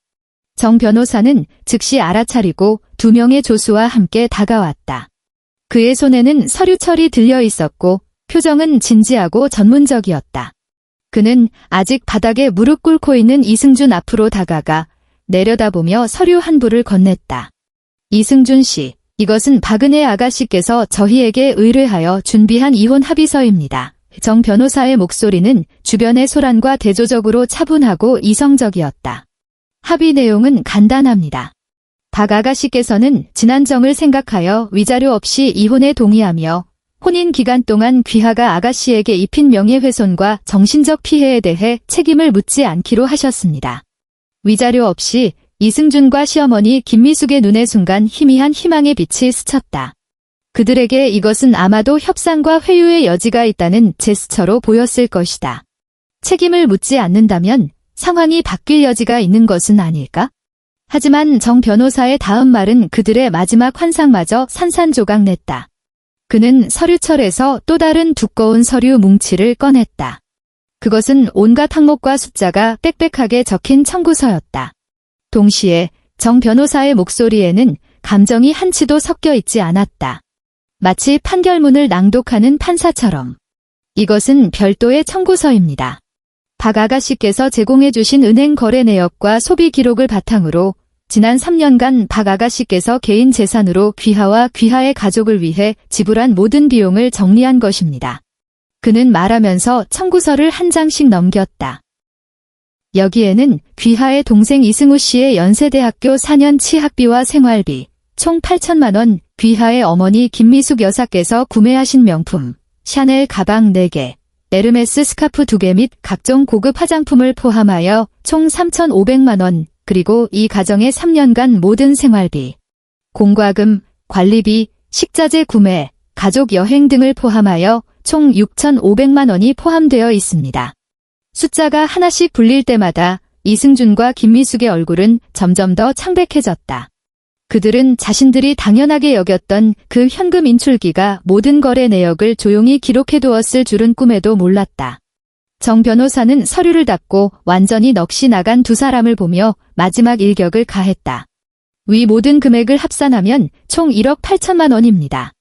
A: 정 변호사는 즉시 알아차리고 2명의 조수와 함께 다가왔다. 그의 손에는 서류철이 들려 있었고 표정은 진지하고 전문적이었다. 그는 아직 바닥에 무릎 꿇고 있는 이승준 앞으로 다가가 내려다보며 서류 한 부를 건넸다. 이승준 씨, 이것은 박은혜 아가씨께서 저희에게 의뢰하여 준비한 이혼 합의서입니다. 정 변호사의 목소리는 주변의 소란과 대조적으로 차분하고 이성적이었다. 합의 내용은 간단합니다. 박 아가씨께서는 지난 정을 생각하여 위자료 없이 이혼에 동의하며 혼인 기간 동안 귀하가 아가씨에게 입힌 명예훼손과 정신적 피해에 대해 책임을 묻지 않기로 하셨습니다. 위자료 없이 이승준과 시어머니 김미숙의 눈에 순간 희미한 희망의 빛이 스쳤다. 그들에게 이것은 아마도 협상과 회유의 여지가 있다는 제스처로 보였을 것이다. 책임을 묻지 않는다면 상황이 바뀔 여지가 있는 것은 아닐까? 하지만 정 변호사의 다음 말은 그들의 마지막 환상마저 산산조각 냈다. 그는 서류철에서 또 다른 두꺼운 서류 뭉치를 꺼냈다. 그것은 온갖 항목과 숫자가 빽빽하게 적힌 청구서였다. 동시에 정 변호사의 목소리에는 감정이 한치도 섞여 있지 않았다. 마치 판결문을 낭독하는 판사처럼. 이것은 별도의 청구서입니다. 박 아가씨께서 제공해 주신 은행 거래 내역과 소비 기록을 바탕으로 지난 3년간 박 아가씨께서 개인 재산으로 귀하와 귀하의 가족을 위해 지불한 모든 비용을 정리한 것입니다. 그는 말하면서 청구서를 한 장씩 넘겼다. 여기에는 귀하의 동생 이승우 씨의 연세대학교 4년치 학비와 생활비, 총 8천만 원, 귀하의 어머니 김미숙 여사께서 구매하신 명품, 샤넬 가방 4개, 에르메스 스카프 2개 및 각종 고급 화장품을 포함하여 총 3,500만 원, 그리고 이 가정의 3년간 모든 생활비, 공과금, 관리비, 식자재 구매, 가족 여행 등을 포함하여 총 6,500만 원이 포함되어 있습니다. 숫자가 하나씩 불릴 때마다 이승준과 김미숙의 얼굴은 점점 더 창백해졌다. 그들은 자신들이 당연하게 여겼던 그 현금 인출기가 모든 거래 내역을 조용히 기록해두었을 줄은 꿈에도 몰랐다. 정 변호사는 서류를 닫고 완전히 넋이 나간 두 사람을 보며 마지막 일격을 가했다. 위 모든 금액을 합산하면 총 1억 8천만 원입니다.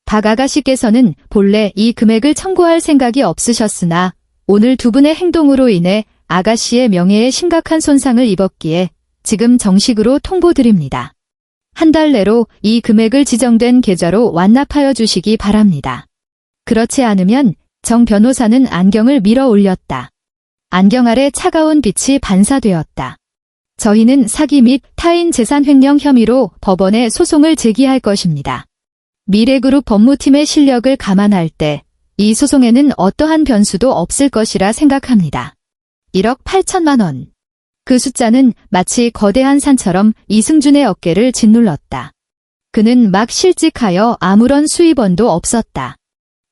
A: 박 아가씨께서는 본래 이 금액을 청구할 생각이 없으셨으나 오늘 두 분의 행동으로 인해 아가씨의 명예에 심각한 손상을 입었기에 지금 정식으로 통보드립니다. 한 달 내로 이 금액을 지정된 계좌로 완납하여 주시기 바랍니다. 그렇지 않으면 정 변호사는 안경을 밀어 올렸다. 안경 아래 차가운 빛이 반사되었다. 저희는 사기 및 타인 재산 횡령 혐의로 법원에 소송을 제기할 것입니다. 미래그룹 법무팀의 실력을 감안할 때 이 소송에는 어떠한 변수도 없을 것이라 생각합니다. 1억 8천만 원. 그 숫자는 마치 거대한 산처럼 이승준의 어깨를 짓눌렀다. 그는 막 실직하여 아무런 수입원도 없었다.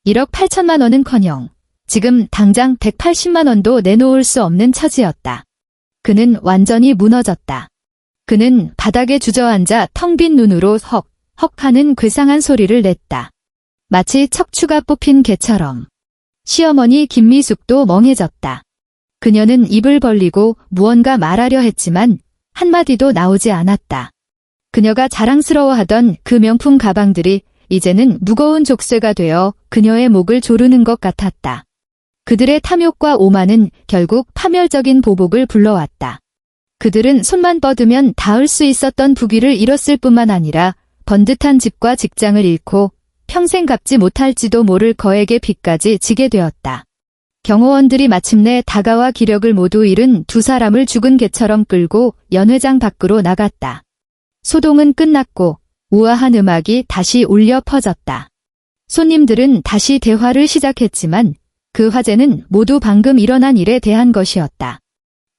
A: 1억 8천만 원은커녕 지금 당장 180만 원도 내놓을 수 없는 처지였다. 그는 완전히 무너졌다. 그는 바닥에 주저앉아 텅 빈 눈으로 헉 하는 괴상한 소리를 냈다. 마치 척추가 뽑힌 개처럼. 시어머니 김미숙도 멍해졌다. 그녀는 입을 벌리고 무언가 말하려 했지만 한마디도 나오지 않았다. 그녀가 자랑스러워하던 그 명품 가방들이 이제는 무거운 족쇄가 되어 그녀의 목을 조르는 것 같았다. 그들의 탐욕과 오만은 결국 파멸적인 보복을 불러왔다. 그들은 손만 뻗으면 닿을 수 있었던 부귀를 잃었을 뿐만 아니라 번듯한 집과 직장을 잃고 평생 갚지 못할지도 모를 거액의 빚까지 지게 되었다. 경호원들이 마침내 다가와 기력을 모두 잃은 두 사람을 죽은 개처럼 끌고 연회장 밖으로 나갔다. 소동은 끝났고 우아한 음악이 다시 울려 퍼졌다. 손님들은 다시 대화를 시작했지만 그 화제는 모두 방금 일어난 일에 대한 것이었다.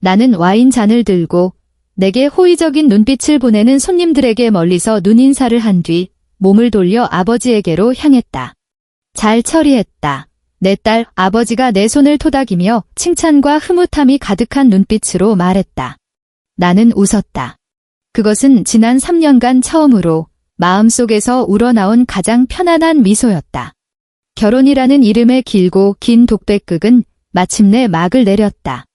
A: 나는 와인 잔을 들고 내게 호의적인 눈빛을 보내는 손님들에게 멀리서 눈인사를 한 뒤 몸을 돌려 아버지에게로 향했다. 잘 처리했다. 내 딸, 아버지가 내 손을 토닥이며 칭찬과 흐뭇함이 가득한 눈빛으로 말했다. 나는 웃었다. 그것은 지난 3년간 처음으로 마음속에서 우러나온 가장 편안한 미소였다. 결혼이라는 이름의 길고 긴 독백극은 마침내 막을 내렸다.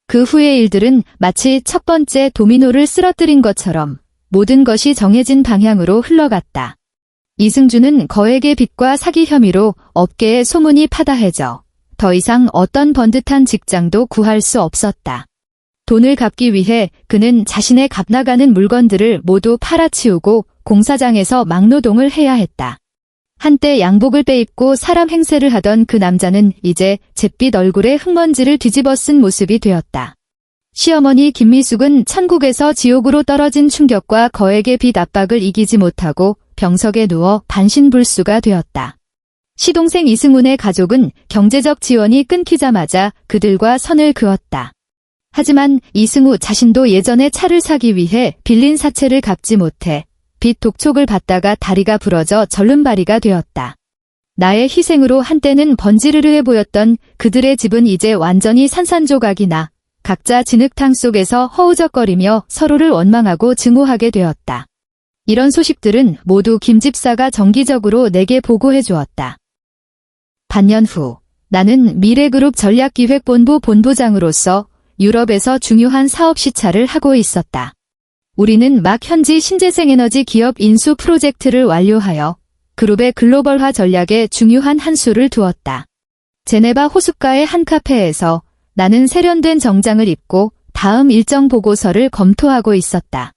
A: 그 후의 일들은 마치 첫 번째 도미노를 쓰러뜨린 것처럼 모든 것이 정해진 방향으로 흘러갔다. 이승준은 거액의 빚과 사기 혐의로 업계에 소문이 파다해져 더 이상 어떤 번듯한 직장도 구할 수 없었다. 돈을 갚기 위해 그는 자신의 값나가는 물건들을 모두 팔아치우고 공사장에서 막노동을 해야 했다. 한때 양복을 빼입고 사람 행세를 하던 그 남자는 이제 잿빛 얼굴에 흙먼지를 뒤집어 쓴 모습이 되었다. 시어머니 김미숙은 천국에서 지옥으로 떨어진 충격과 거액의 빚 압박을 이기지 못하고 병석에 누워 반신불수가 되었다. 시동생 이승훈의 가족은 경제적 지원이 끊기자마자 그들과 선을 그었다. 하지만 이승우 자신도 예전에 차를 사기 위해 빌린 사채를 갚지 못해 빚 독촉을 받다가 다리가 부러져 절름발이가 되었다. 나의 희생으로 한때는 번지르르해 보였던 그들의 집은 이제 완전히 산산조각이 나 각자 진흙탕 속에서 허우적거리며 서로를 원망하고 증오하게 되었다. 이런 소식들은 모두 김 집사가 정기적으로 내게 보고해 주었다. 반년 후 나는 미래그룹 전략기획본부 본부장으로서 유럽에서 중요한 사업 시찰을 하고 있었다. 우리는 막 현지 신재생에너지 기업 인수 프로젝트를 완료하여 그룹의 글로벌화 전략에 중요한 한 수를 두었다. 제네바 호숫가의 한 카페에서 나는 세련된 정장을 입고 다음 일정 보고서를 검토하고 있었다.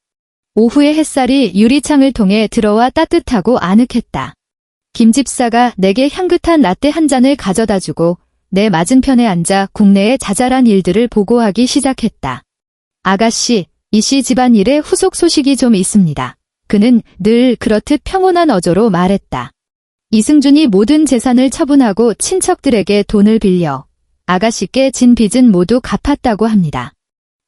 A: 오후의 햇살이 유리창을 통해 들어와 따뜻하고 아늑했다. 김 집사가 내게 향긋한 라떼 한 잔을 가져다주고 내 맞은편에 앉아 국내의 자잘한 일들을 보고하기 시작했다. 아가씨, 이씨 집안일에 후속 소식이 좀 있습니다. 그는 늘 그렇듯 평온한 어조로 말했다. 이승준이 모든 재산을 처분하고 친척들에게 돈을 빌려 아가씨께 진 빚은 모두 갚았다고 합니다.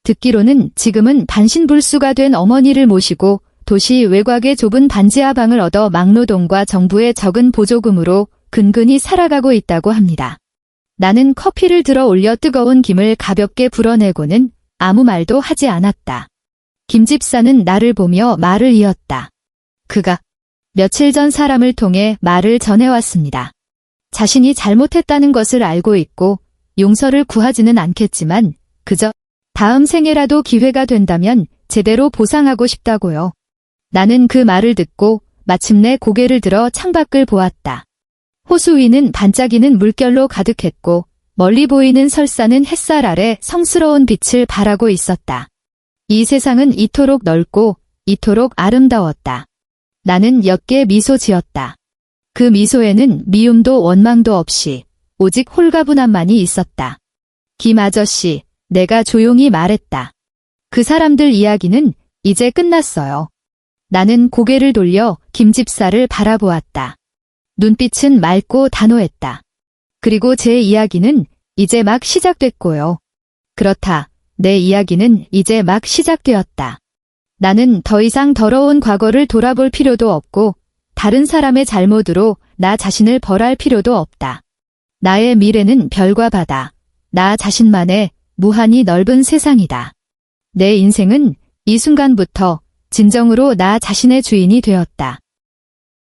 A: 듣기로는 지금은 반신불수가 된 어머니를 모시고 도시 외곽의 좁은 반지하 방을 얻어 막노동과 정부의 적은 보조금으로 근근히 살아가고 있다고 합니다. 나는 커피를 들어 올려 뜨거운 김을 가볍게 불어내고는 아무 말도 하지 않았다. 김 집사는 나를 보며 말을 이었다. 그가 며칠 전 사람을 통해 말을 전해왔습니다. 자신이 잘못했다는 것을 알고 있고 용서를 구하지는 않겠지만 그저 다음 생에라도 기회가 된다면 제대로 보상하고 싶다고요. 나는 그 말을 듣고 마침내 고개를 들어 창밖을 보았다. 호수 위는 반짝이는 물결로 가득했고 멀리 보이는 설산은 햇살 아래 성스러운 빛을 발하고 있었다. 이 세상은 이토록 넓고 이토록 아름다웠다. 나는 옅게 미소 지었다. 그 미소에는 미움도 원망도 없이 오직 홀가분함만이 있었다. 김 아저씨, 내가 조용히 말했다. 그 사람들 이야기는 이제 끝났어요. 나는 고개를 돌려 김 집사를 바라보았다. 눈빛은 맑고 단호했다. 그리고 제 이야기는 이제 막 시작됐고요. 그렇다. 내 이야기는 이제 막 시작되었다. 나는 더 이상 더러운 과거를 돌아볼 필요도 없고 다른 사람의 잘못으로 나 자신을 벌할 필요도 없다. 나의 미래는 별과 바다, 나 자신만의 무한히 넓은 세상이다. 내 인생은 이 순간부터 진정으로 나 자신의 주인이 되었다.